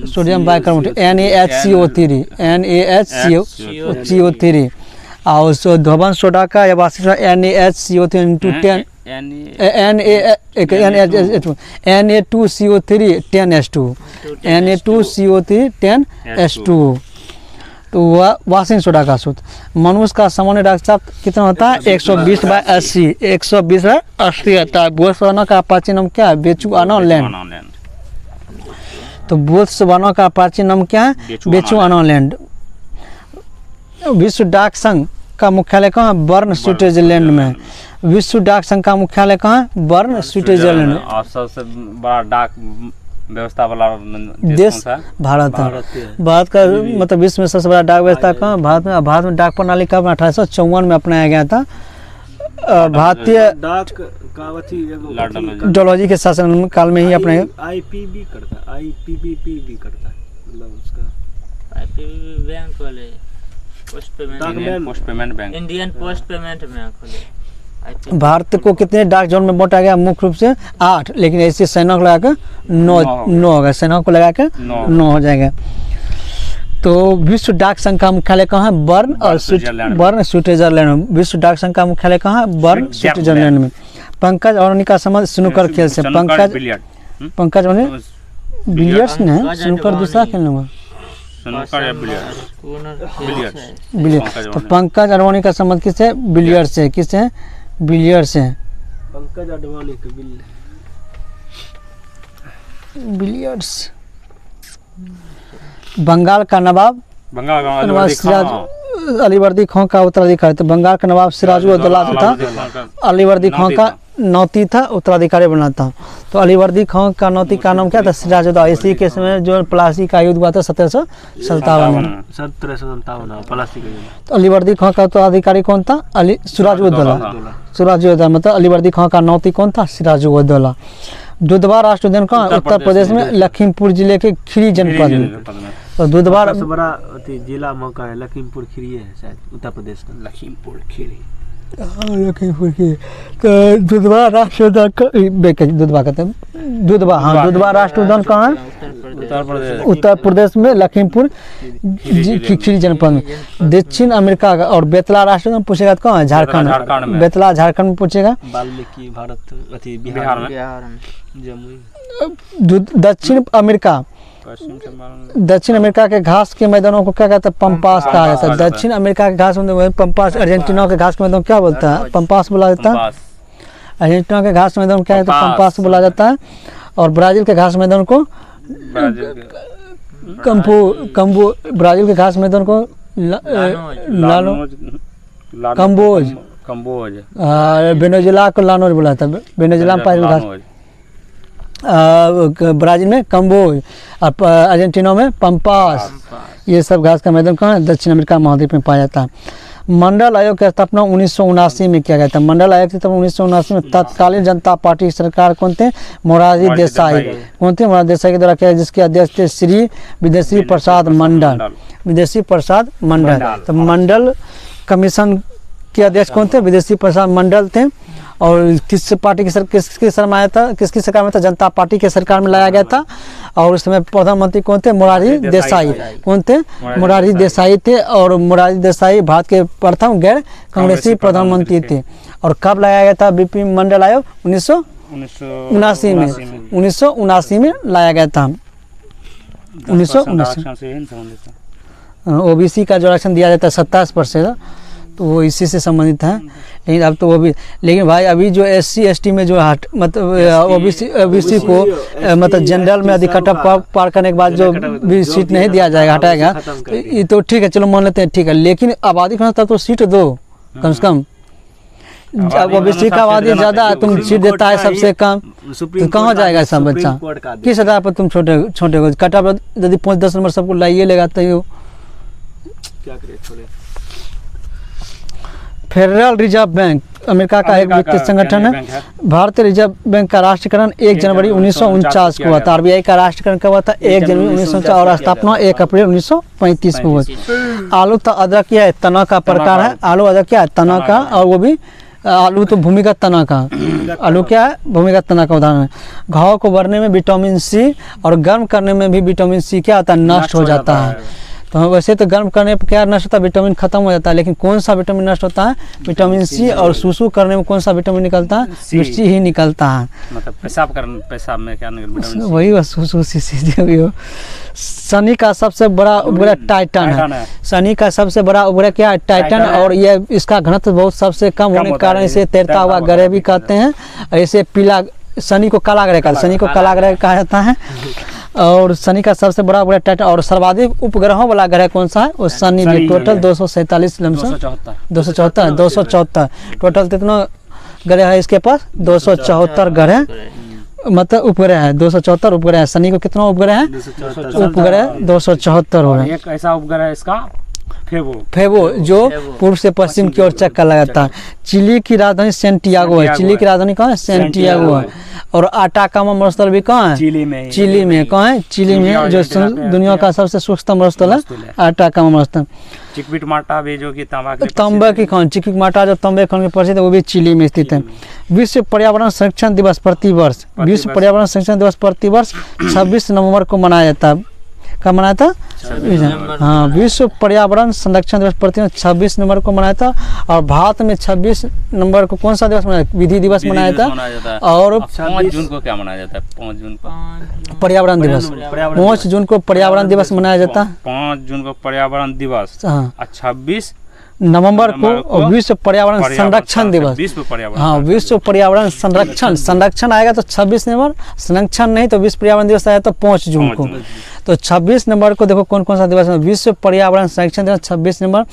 Sodium bicarbonate NaHCO3 NaHCO3। और धोबन सोडा का या वास्तविक NaHCO3 × 10 Na2CO3 10H2 तो वह वाशिंग सोडा का सूत्र। मनुष्य का सामान्य रक्तचाप कितना होता है? 120/80 120/80 होता है। बोत्सवाना का प्राचीन नाम क्या है? बेचुआनालैंड। तो बोत्सवाना का प्राचीन नाम क्या है? बेचुआनालैंड। विश्व डाक संघ का मुख्यालय कहाँ है? बर्न, स्विट्जरलैंड में। विश्व डाक संघ का मुख्यालय कहाँ है? बर्न, स्विट्जरलैंड में। और सबसे बड़ा डाक व्यवस्था वाला देश भारत है। भारत का मतलब विश्व में सबसे बड़ा डाक व्यवस्था कहाँ? भारत में। भारत में डाक प्रणाली कब 1854 में अपनाया गया था। भारतीय डाक का डोलॉजी के शासन काल में ही अपने IPB करता है, IPBP भी करता है, मतलब उसका IPB बैंक वाले post payment bank, Indian post payment bank वाले। भारत को कितने डाक जोन में बांटा गया? मुख्य रूप से 8, लेकिन ऐसे सेना को लगाकर 9 होगा। सेना को लगाकर 9 हो जाएगा। तो विश्व डाक संघ का मुख्यालय कहाँ है? बर्न और बर्न, स्विट्जरलैंड। विश्व डाक संघ का मुख्यालय कहाँ है? बर्न, स्विट्जरलैंड में। पंकज अडवाणी का संबंध स्नूकर खेल से। पंकज अडवाणी बिलियर्ड्स ने है, स्नूकर दूसरा खेल नंबर बिलियर्ड्स। तो पंकज अडवाणी का संबंध किससे? बिलियर्ड्स से। किससे? बिलियर्ड्स से। पंकज अडवाणी के बिलियर्ड्स। बंगाल का नवाब अलीवर्दी खां का उत्तराधिकारी। तो बंगाल का नवाब सिराजुद्दौला था, अलीवर्दी खां का नौती था, उत्तराधिकारी बना था। तो अलीवर्दी खां का नौती का नाम क्या था? सिराजुद्दौला। इसी के समय जो प्लासी का युद्ध हुआ था 1757 में। तो अलीवर्दी खां का उत्तराधिकारी कौन था? सिराजुद्दौला। मतलब अलीवर्दी खां का नौती कौन था? सिराजुद्दौला। दुधवा राष्ट्र उद्यान कहाँ? उत्तर प्रदेश में, लखीमपुर जिले के खीरी जनपद में। तो दुधवा सबसे बड़ा जिला मौका है लखीमपुर खीरी है शायद, उत्तर प्रदेश का लखीमपुर खीरी। लखीमपुर की। तो दुधवा राष्ट्र उद्यान दुधवा कहते हैं, दुधवा। हाँ, दुधवा राष्ट्र उद्यान कहाँ है? उत्तर प्रदेश में, लखीमपुर खीरी जनपद में। दक्षिण अमेरिका का। और बेतला राष्ट्र उद्यान पूछेगा तो कहाँ है? झारखंड। बेतला झारखंड में पूछेगा। वाल्मीकि भारत बिहार में, जमुई। दक्षिण अमेरिका के घास के मैदानों को क्या कहते हैं? पंपास कहा जाता है। दक्षिण अमेरिका के घास पंपास। अर्जेंटीना के घास के मैदान क्या बोलता है? पंपास बोला जाता है। अर्जेंटीना के घास मैदान क्या है? तो पंपास बोला जाता है। और ब्राजील के घास मैदान को कंबो। ब्राजील के घास मैदान को कंबोज। वेनेजुएला को लानोज बोला था। वेनेजुएला में पाया घास, ब्राजील में कंबोज और अर्जेंटीना में पंपास। ये सब घास का मैदान कहाँ है? दक्षिण अमेरिका महाद्वीप में पाया जाता है। मंडल आयोग की स्थापना 1979 में किया गया था। मंडल आयोग की स्थापना 1979 में तत्कालीन जनता पार्टी की सरकार कौन थे? मोरारजी देसाई। कौन थे? मोरारजी देसाई के द्वारा किया, जिसके अध्यक्ष थे श्री विदेशी प्रसाद मंडल। विदेशी प्रसाद मंडल। तो मंडल कमीशन के अध्यक्ष कौन थे? विदेशी प्रसाद मंडल थे। और किस पार्टी की किसकी सरमाया था, किसकी सरकार में था? जनता पार्टी के सरकार में लाया गया था। और उस समय प्रधानमंत्री कौन थे? मोरारजी देसाई। कौन थे? मोरारजी देसाई थे। और मोरारजी देसाई भारत के प्रथम गैर कांग्रेसी प्रधानमंत्री थे। और कब लाया गया था बीपी मंडल आयोग? 1979 में। 1979 में लाया गया था। 1979। ओबीसी का जो आरक्षण दिया जाता है 27%, तो वो इसी से संबंधित है। लेकिन अब तो वो भी, लेकिन भाई अभी जो SC ST में जो मतलब ओबीसी को मतलब जनरल में अधिक कटअप पार करने के बाद जो भी सीट नहीं दिया जाएगा, हटाएगा, ये तो ठीक है, चलो मान लेते हैं, ठीक है। लेकिन आबादी के तब तो सीट दो कम से कम। जब ओबीसी का आबादी ज्यादा है, तुम सीट देता है सबसे कम, तो कहाँ जाएगा सब बच्चा? किस आधार पर तुम छोटे को कटअप यदि 5-10 नंबर सबको लाइए लेगा तो क्या करे, छोड़े। फेडरल रिजर्व बैंक अमेरिका का एक वित्तीय संगठन है। भारतीय रिजर्व बैंक का राष्ट्रीयकरण 1 जनवरी 1949 को हुआ था। RBI का राष्ट्रीयकरण कब हुआ था? 1 जनवरी 1949 और स्थापना 1 अप्रैल 1935 को हुआ। आलू तो अदरक क्या है? तना का प्रकार है। आलू अदरक क्या है? तना का। और वो भी आलू तो भूमिगत तना का। आलू क्या है? भूमिगत तना का उदाहरण है। घाव को भरने में विटामिन C और गर्म करने में भी विटामिन C क्या होता है? नष्ट हो जाता है। तो वैसे तो गर्म करने पर क्या नष्ट होता है? विटामिन खत्म हो जाता है। लेकिन कौन सा विटामिन नष्ट होता है? Vitamin C। और सूसू करने में कौन सा विटामिन निकलता है? C ही निकलता है। मतलब पेशाब में क्या विटामिन C? वही सूसू जो भी हो। शनि का सबसे बड़ा उपग्रह टाइटन है। शनि का सबसे बड़ा उपग्रह क्या है? टाइटन। और ये इसका घनत्व बहुत सबसे कम होने के कारण इसे तैरता हुआ ग्रह भी कहते हैं। ऐसे पीला शनि को काला ग्रह कहते हैं। शनि को काला ग्रह कहा जाता है। और शनि का सबसे बड़ा उपग्रह टाइटन। और सर्वाधिक उपग्रहों वाला ग्रह कौन सा है? वो शनि भी। टोटल 247 लमसम 274 टोटल कितना ग्रह है इसके पास? 274 ग्रह, मतलब उपग्रह है। 274 उपग्रह है। शनि को कितना उपग्रह है? उपग्रह 274 हो गए। एक ऐसा उपग्रह है इसका फेबो, जो पूर्व से पश्चिम की ओर चक्कर लगाता है। चिली की राजधानी सेंटियागो है। चिली की राजधानी कहाँ है? सेंटियागो है। और आटाकामा मरुस्थल भी कहाँ है? चिली में। कहाँ है? चिली में, जो दुनिया का सबसे सूक्ष्म मरुस्थल है आटाकामा मरुस्थल। चिकपिट माटा भी जो कि तांबा की खान, चिकपिट माटा जो तांबे खान के प्रसिद्ध है, वो भी चिली में स्थित है। विश्व पर्यावरण संरक्षण दिवस प्रतिवर्ष 26 नवंबर को मनाया जाता है। कब मनाया था? हाँ, विश्व पर्यावरण संरक्षण दिवस प्रतिवर्ष 26 नवंबर को मनाया था। और भारत में 26 नवंबर को कौन सा दिवस मनाया? विधि दिवस मनाया था। और 5 जून को क्या मनाया जाता है? 5 जून को पर्यावरण दिवस। 5 जून को पर्यावरण दिवस मनाया जाता है। 5 जून को पर्यावरण दिवस। हाँ। 26 नवंबर को विश्व पर्यावरण संरक्षण दिवस। हाँ, विश्व पर्यावरण संरक्षण आएगा तो 26 नवंबर। संरक्षण नहीं तो विश्व पर्यावरण दिवस आएगा तो 5 जून को। तो 26 नवंबर को देखो कौन कौन सा दिवस है। विश्व पर्यावरण संरक्षण दिवस 26 नवंबर।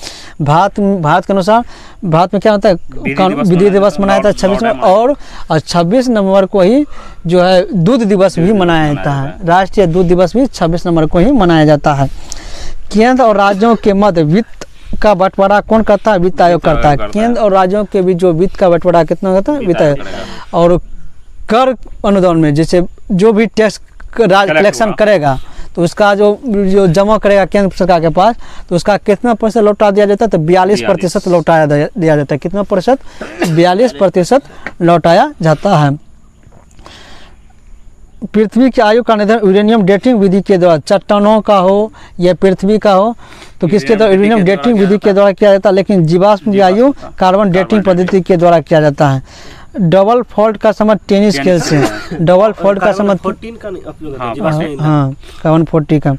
भारत के अनुसार भारत में क्या होता है? विधि दिवस मनाया जाता है 26 नवंबर। और 26 नवंबर को ही जो है दूध दिवस भी मनाया जाता है। राष्ट्रीय दूध दिवस भी 26 नवंबर को ही मनाया जाता है। केंद्र और राज्यों के मध्य वित्त का बंटवारा कौन करता है? वित्त आयोग करता है। केंद्र और राज्यों के बीच जो वित्त का बंटवारा कितना होता है? वित्त आयोग। और कर अनुदान में जैसे जो भी टैक्स राज्य कलेक्शन करेगा तो उसका जो जमा करेगा केंद्र सरकार के पास, तो उसका कितना % लौटा दिया जाता है? तो 42% लौटाया दिया जाता है। कितना %? 42% लौटाया जाता है। पृथ्वी के आयु का निर्धारण यूरेनियम डेटिंग विधि के द्वारा, चट्टानों का हो या पृथ्वी का हो तो किसके द्वारा? यूरेनियम डेटिंग विधि के द्वारा किया जाता है। लेकिन जीवाश्म की आयु कार्बन डेटिंग पद्धति के द्वारा किया जाता है। डबल फॉल्ट का संबंध टेनिस खेल से। डबल फॉल्ट का संबंध हाँ, कार्बन 40 का।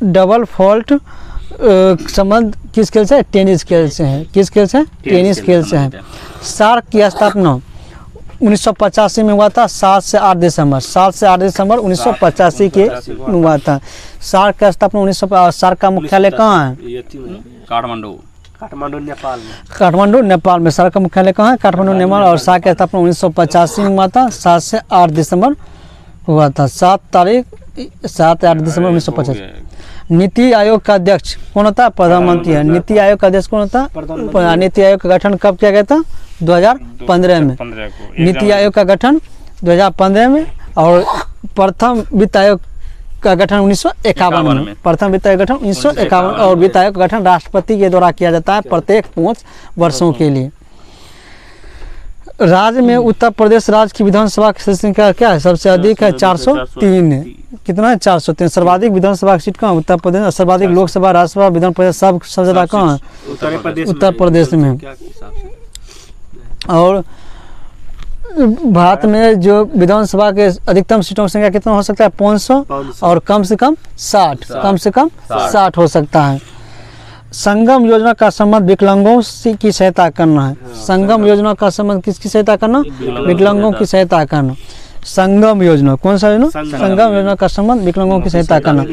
डबल फॉल्ट संबंध किस खेल से? टेनिस खेल से है। किस खेल से? टेनिस खेल से है। सार्क की स्थापना 1985 में हुआ था। 7 से 8 दिसंबर 1985 के हुआ था। सार्क का स्थापना 1900। सार्क का मुख्यालय कहाँ है? काठमांडू नेपाल में। सार्क का मुख्यालय कहाँ है? काठमांडू नेपाल। और सार्क का स्थापना 1985 में हुआ था। 7 से 8 दिसंबर हुआ था। 7 या 8 दिसंबर 1985। नीति आयोग का अध्यक्ष कौन होता है? प्रधानमंत्री है। नीति आयोग का अध्यक्ष कौन होता है? नीति आयोग का गठन कब किया गया था? 2015 में। नीति आयोग का गठन 2015 में। और प्रथम वित्त आयोग का गठन 1951 में, प्रथम वित्त आयोग गठन 1951 और वित्त आयोग का गठन राष्ट्रपति के द्वारा किया जाता है प्रत्येक 5 वर्षों के लिए। राज्य में उत्तर प्रदेश राज्य की विधानसभा की संख्या क्या है? सबसे अधिक है 403। कितना है? 403। सर्वाधिक विधानसभा सीट कहाँ? उत्तर प्रदेश। सर्वाधिक लोकसभा, राज्यसभा, विधान परिषद सबसे ज्यादा कहाँ है? उत्तर प्रदेश में। और भारत में जो विधानसभा के अधिकतम सीटों की संख्या कितना हो सकता है? 500 और कम से कम 60, कम से कम 60 हो सकता है। संगम योजना का संबंध विकलांगों की सहायता करना है। संगम योजना का संबंध किसकी सहायता करना? विकलांगों की सहायता करना। संगम योजना, कौन सा योजना? संगम योजना का संबंध विकलांगों की सहायता करना।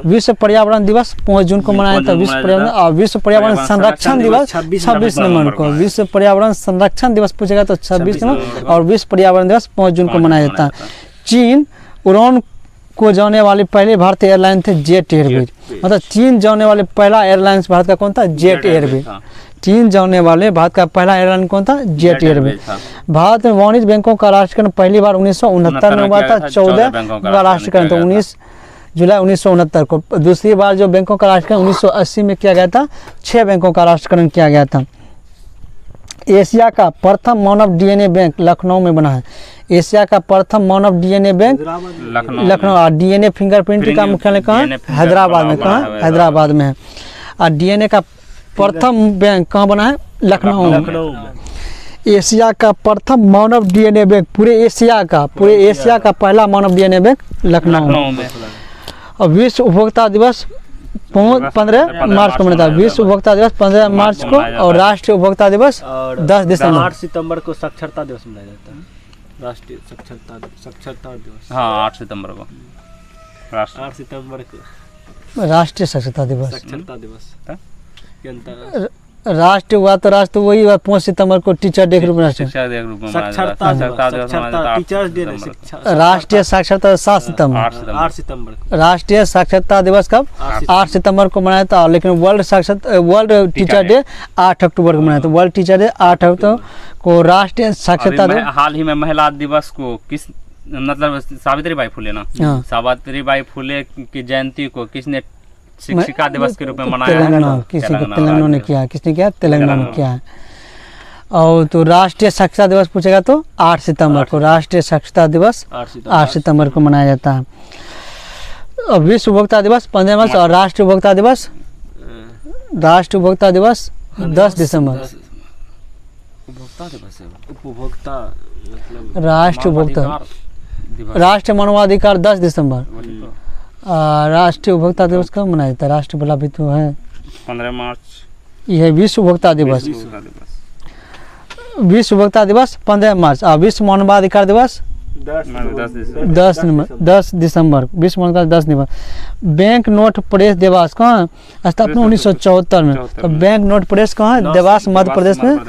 विश्व पर्यावरण दिवस 5 जून को मनाया था। विश्व पर्यावरण संरक्षण दिवस 26 नवंबर को। विश्व पर्यावरण संरक्षण दिवस पूछेगा तो 26 नवंबर, और विश्व पर्यावरण दिवस 5 जून को मनाया जाता है। चीन उड़ान को जाने वाली पहले भारतीय एयरलाइन थे जेट एयरवेज। मतलब चीन जाने वाले पहला एयरलाइंस भारत का कौन था? Jet Airways. चीन जाने वाले भारत का पहला एयरलाइन कौन था? Jet Airways. भारत में वाणिज्य बैंकों का राष्ट्रीयकरण पहली बार 1969 में हुआ था। 14 का राष्ट्रीयकरण तो 19 जुलाई 1969 को। दूसरी बार जो बैंकों का राष्ट्रीयकरण 1980 में किया गया था। 6 बैंकों का राष्ट्रीयकरण किया गया था। एशिया का प्रथम मानव डीएनए बैंक लखनऊ में बना है। एशिया का प्रथम मानव डीएनए बैंक लखनऊ। और डीएनए फिंगरप्रिंट का मुख्यालय कहाँ है? हैदराबाद में। कहाँ? हैदराबाद में है। और डीएनए का प्रथम बैंक कहाँ बना है? लखनऊ में। एशिया का प्रथम मानव डीएनए बैंक पूरे एशिया का पहला मानव डीएनए बैंक लखनऊ में। और विश्व उपभोक्ता दिवस 15 मार्च को मनाता है। विश्व उपभोक्ता दिवस 15 मार्च को, और राष्ट्रीय उपभोक्ता दिवस 10 दिसंबर। 8 सितंबर को साक्षरता दिवस मनाया जाता है। राष्ट्रीय साक्षरता दिवस। हाँ, 8 सितंबर को 8 सितंबर को राष्ट्रीय साक्षरता दिवस। साक्षरता दिवस राष्ट्रीय हुआ तो राष्ट्र वही हुआ 5 सितंबर को टीचर डे के रूप में। शिक्षा के रूप में साक्षरता टीचर्स डे। राष्ट्रीय साक्षरता 7 सितंबर। 8 सितंबर को। राष्ट्रीय साक्षरता दिवस कब? 8 सितंबर को मनाया था। लेकिन वर्ल्ड टीचर डे 8 अक्टूबर को मनाया था। वर्ल्ड टीचर डे 8 अक्टूबर को राष्ट्रीय साक्षरता दिवस। हाल ही में महिला दिवस को किस मतलब सावित्रीबाई फुले ना, सावित्रीबाई फुले की जयंती को किसने शिक्षिका दिवस के रूप में मनाया? तेलंगाना ने किया। किसने किया? तेलंगाना ने किया है। और तो राष्ट्रीय साक्षरता दिवस पूछेगा तो 8 सितंबर को। राष्ट्रीय साक्षरता दिवस 8 सितंबर को मनाया जाता है। और विश्व उपभोक्ता दिवस 15 मार्च, और राष्ट्रीय उपभोक्ता दिवस 10 दिसंबर। राष्ट्रीय उपभोक्ता राष्ट्रीय मानवाधिकार 10 दिसंबर। राष्ट्रीय उपभोक्ता दिवस कब मनाया जाता है? राष्ट्रीय बोला भी तो है 15 मार्च। यह विश्व उपभोक्ता दिवस। विश्व उपभोक्ता दिवस 15 मार्च। और विश्व मानवाधिकार दिवस 10 दिसंबर। विश्व मानवाधिकार 10 दिसंबर। बैंक नोट प्रेस देवास कहाँ? स्थापना 1974 में। तो बैंक नोट प्रेस कहाँ है? देवास मध्य प्रदेश में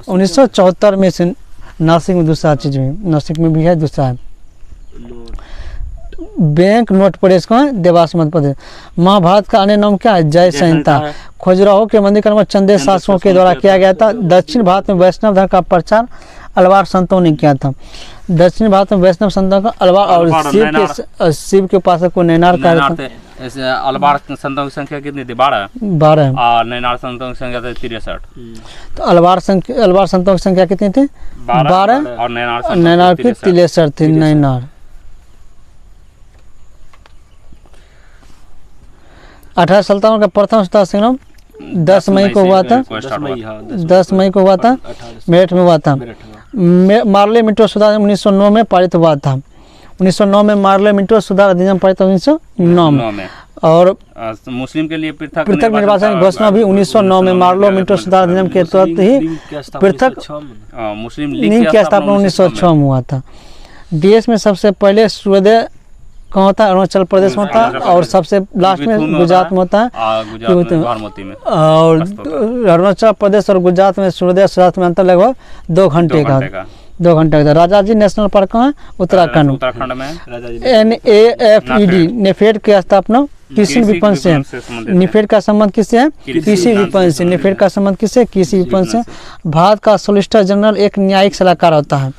1974 में से। नासिक में दूसरा चीज में, नासिक में भी है दूसरा है। बैंक नोट प्रेस कहाँ है? देवास मध्य प्रदेश। महाभारत का अन्य नाम क्या है? जय संहिता। खजुराहो के मंदिर का निर्माण चंदेल शासकों के द्वारा किया गया था। दक्षिण भारत में वैष्णव धर्म का प्रचार अलवार संतों ने किया था। दक्षिण भारत में वैष्णव संतों का अलवार और शिव के उपासक को नैनार कहा जाता है। अलवार संतों की संख्या कितनी थी? 12 और नैनार संतों की संख्या थी 63। तो अलवार संतों की संख्या कितनी थी? 12 और नैनार की 63 थी। नैनार 1857 का प्रथम स्वतंत्रता संग्राम 10 मई को हुआ था। 10 मई को हुआ था, मेरठ में हुआ था। मार्ले मिंटो सुधार 1909 में पारित हुआ था। 1909 में मार्ले मिंटो सुधार अधिनियम पारित 1909 में। और मुस्लिम के लिए पृथक निर्वाचन की घोषणा भी 1909 में मार्लो मिंटो सुधार अधिनियम के तहत ही पृथक मुस्लिम लीग की स्थापना 1906 में हुआ था। देश में सबसे पहले सूर्योदय कहाँ होता है? अरुणाचल प्रदेश में होता है। और सबसे लास्ट में गुजरात में होता है। और अरुणाचल प्रदेश और गुजरात में सूर्योदय सूर्यास्त में अंतर लगभग 2 घंटे का। 2 घंटे का। राजाजी नेशनल पार्क कहाँ है? उत्तराखंड में। NAFED नेफेड की स्थापना कृषि विपणन से। नेफेड का संबंध किससे है? कृषि विपणन से। नेफेड का संबंध किससे? कृषि विपणन से। भारत का सॉलिसिटर जनरल एक न्यायिक सलाहकार होता है।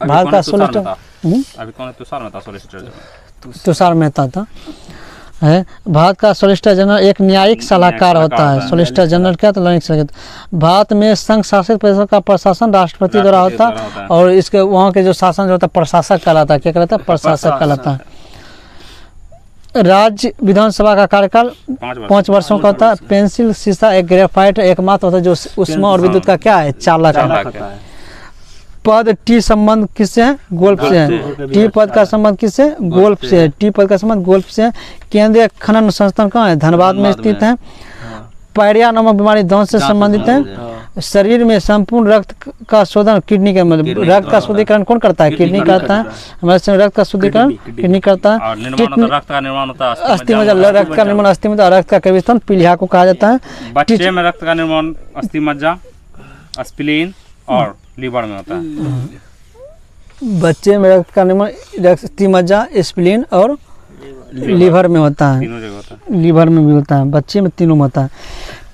भारत का सॉलिसिटर अभी कौन है? Tushar Mehta solicitor general. तुषार मेहता था। है। भारत का सॉलिसिटर जनरल एक न्यायिक सलाहकार होता है। सॉलिसिटर जनरल क्या, तो न्यायिक सलाहकार। भारत में संघ शासित प्रदेशों का प्रशासन राष्ट्रपति द्वारा होता है और इसके वहाँ के जो शासन जो होता है प्रशासक कहलाता है। क्या कहलाता है? प्रशासक कहलाता है। राज्य विधानसभा का कार्यकाल 5 वर्षों का होता है। पेंसिल, शीशा, एक ग्रेफाइट एकमात्र होता है जो उष्मा और विद्युत का क्या है, चालक है। पद टी संबंध किससे है? गोल्फ से है। टी पद का संबंध किससे? गोल्फ से है। टी पद का संबंध गोल्फ से है। केंद्रीय खनन संस्थान कहाँ है? धनबाद में स्थित है। पायरिया नामक बीमारी दांत से संबंधित है। शरीर में संपूर्ण रक्त का शोधन किडनी के मतलब रक्त का शुद्धिकरण कौन करता है? किडनी करता है। हमारे शरीर रक्त का शुद्धिकरण किडनी करता है। रक्त का निर्माण होता है अस्थि मज्जा, रक्त का निर्माण अस्थि मज्जा, रक्त का कविस्थान पीलिया को कहा जाता है। बच्चे में रक्त का निर्माण अस्थि मज्जा, स्प्लीन और लीवर में होता है। बच्चे में रक्त का निर्माण अस्थि मज्जा, स्प्लीन और लीवर में होता है। तीनों जगह होता है। लीवर में भी होता है, बच्चे में तीनों में होता है।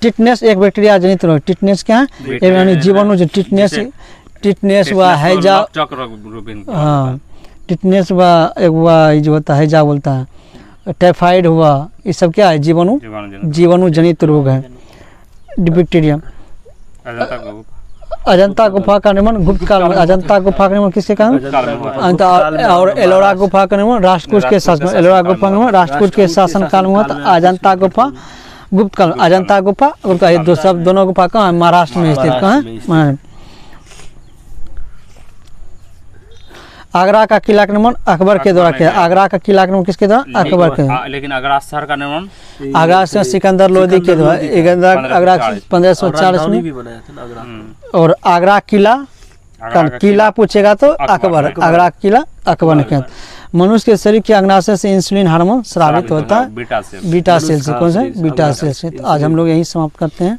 टिटनेस एक बैक्टीरिया जनित रोग। टिटनेस क्या है? एक यानी जीवाणु जो टिटनेस हुआ, हैजा, हाँ टिटनेस हुआ, एक हुआ जो होता है हैजा बोलता है, टाइफाइड हुआ, ये सब क्या है? जीवाणु जनित रोग है। बैक्टीरिया। अजंता गुफा का निर्माण गुप्त काल में। अजंता गुफा का निर्माण किसके कारण? और एलोरा गुफा का निर्माण राष्ट्रकूट के शासन। एलोरा गुफा का निर्माण राष्ट्रकूट के शासन काल में हुआ था। अजंता गुफा गुप्त काल। अजंता गुफा गुप्त, ये दो सब दोनों गुफा कहाँ है? महाराष्ट्र में स्थित। कहाँ है? आगरा का किला का निर्माण अकबर के द्वारा किया। आगरा का किला का निर्माण किसके द्वारा? अकबर के। लेकिन आगरा शहर का निर्माण आगरा से सिकंदर लोदी के द्वारा। आगरा 1540 में। और आगरा किला किला पूछेगा तो अकबर। आगरा किला अकबर ने किया। मनुष्य के शरीर के अग्नाशय से इंसुलिन हार्मोन स्रावित होता है बीटा सेल से। कौन सा? बीटा सेल से। तो आज हम लोग यही समाप्त करते हैं।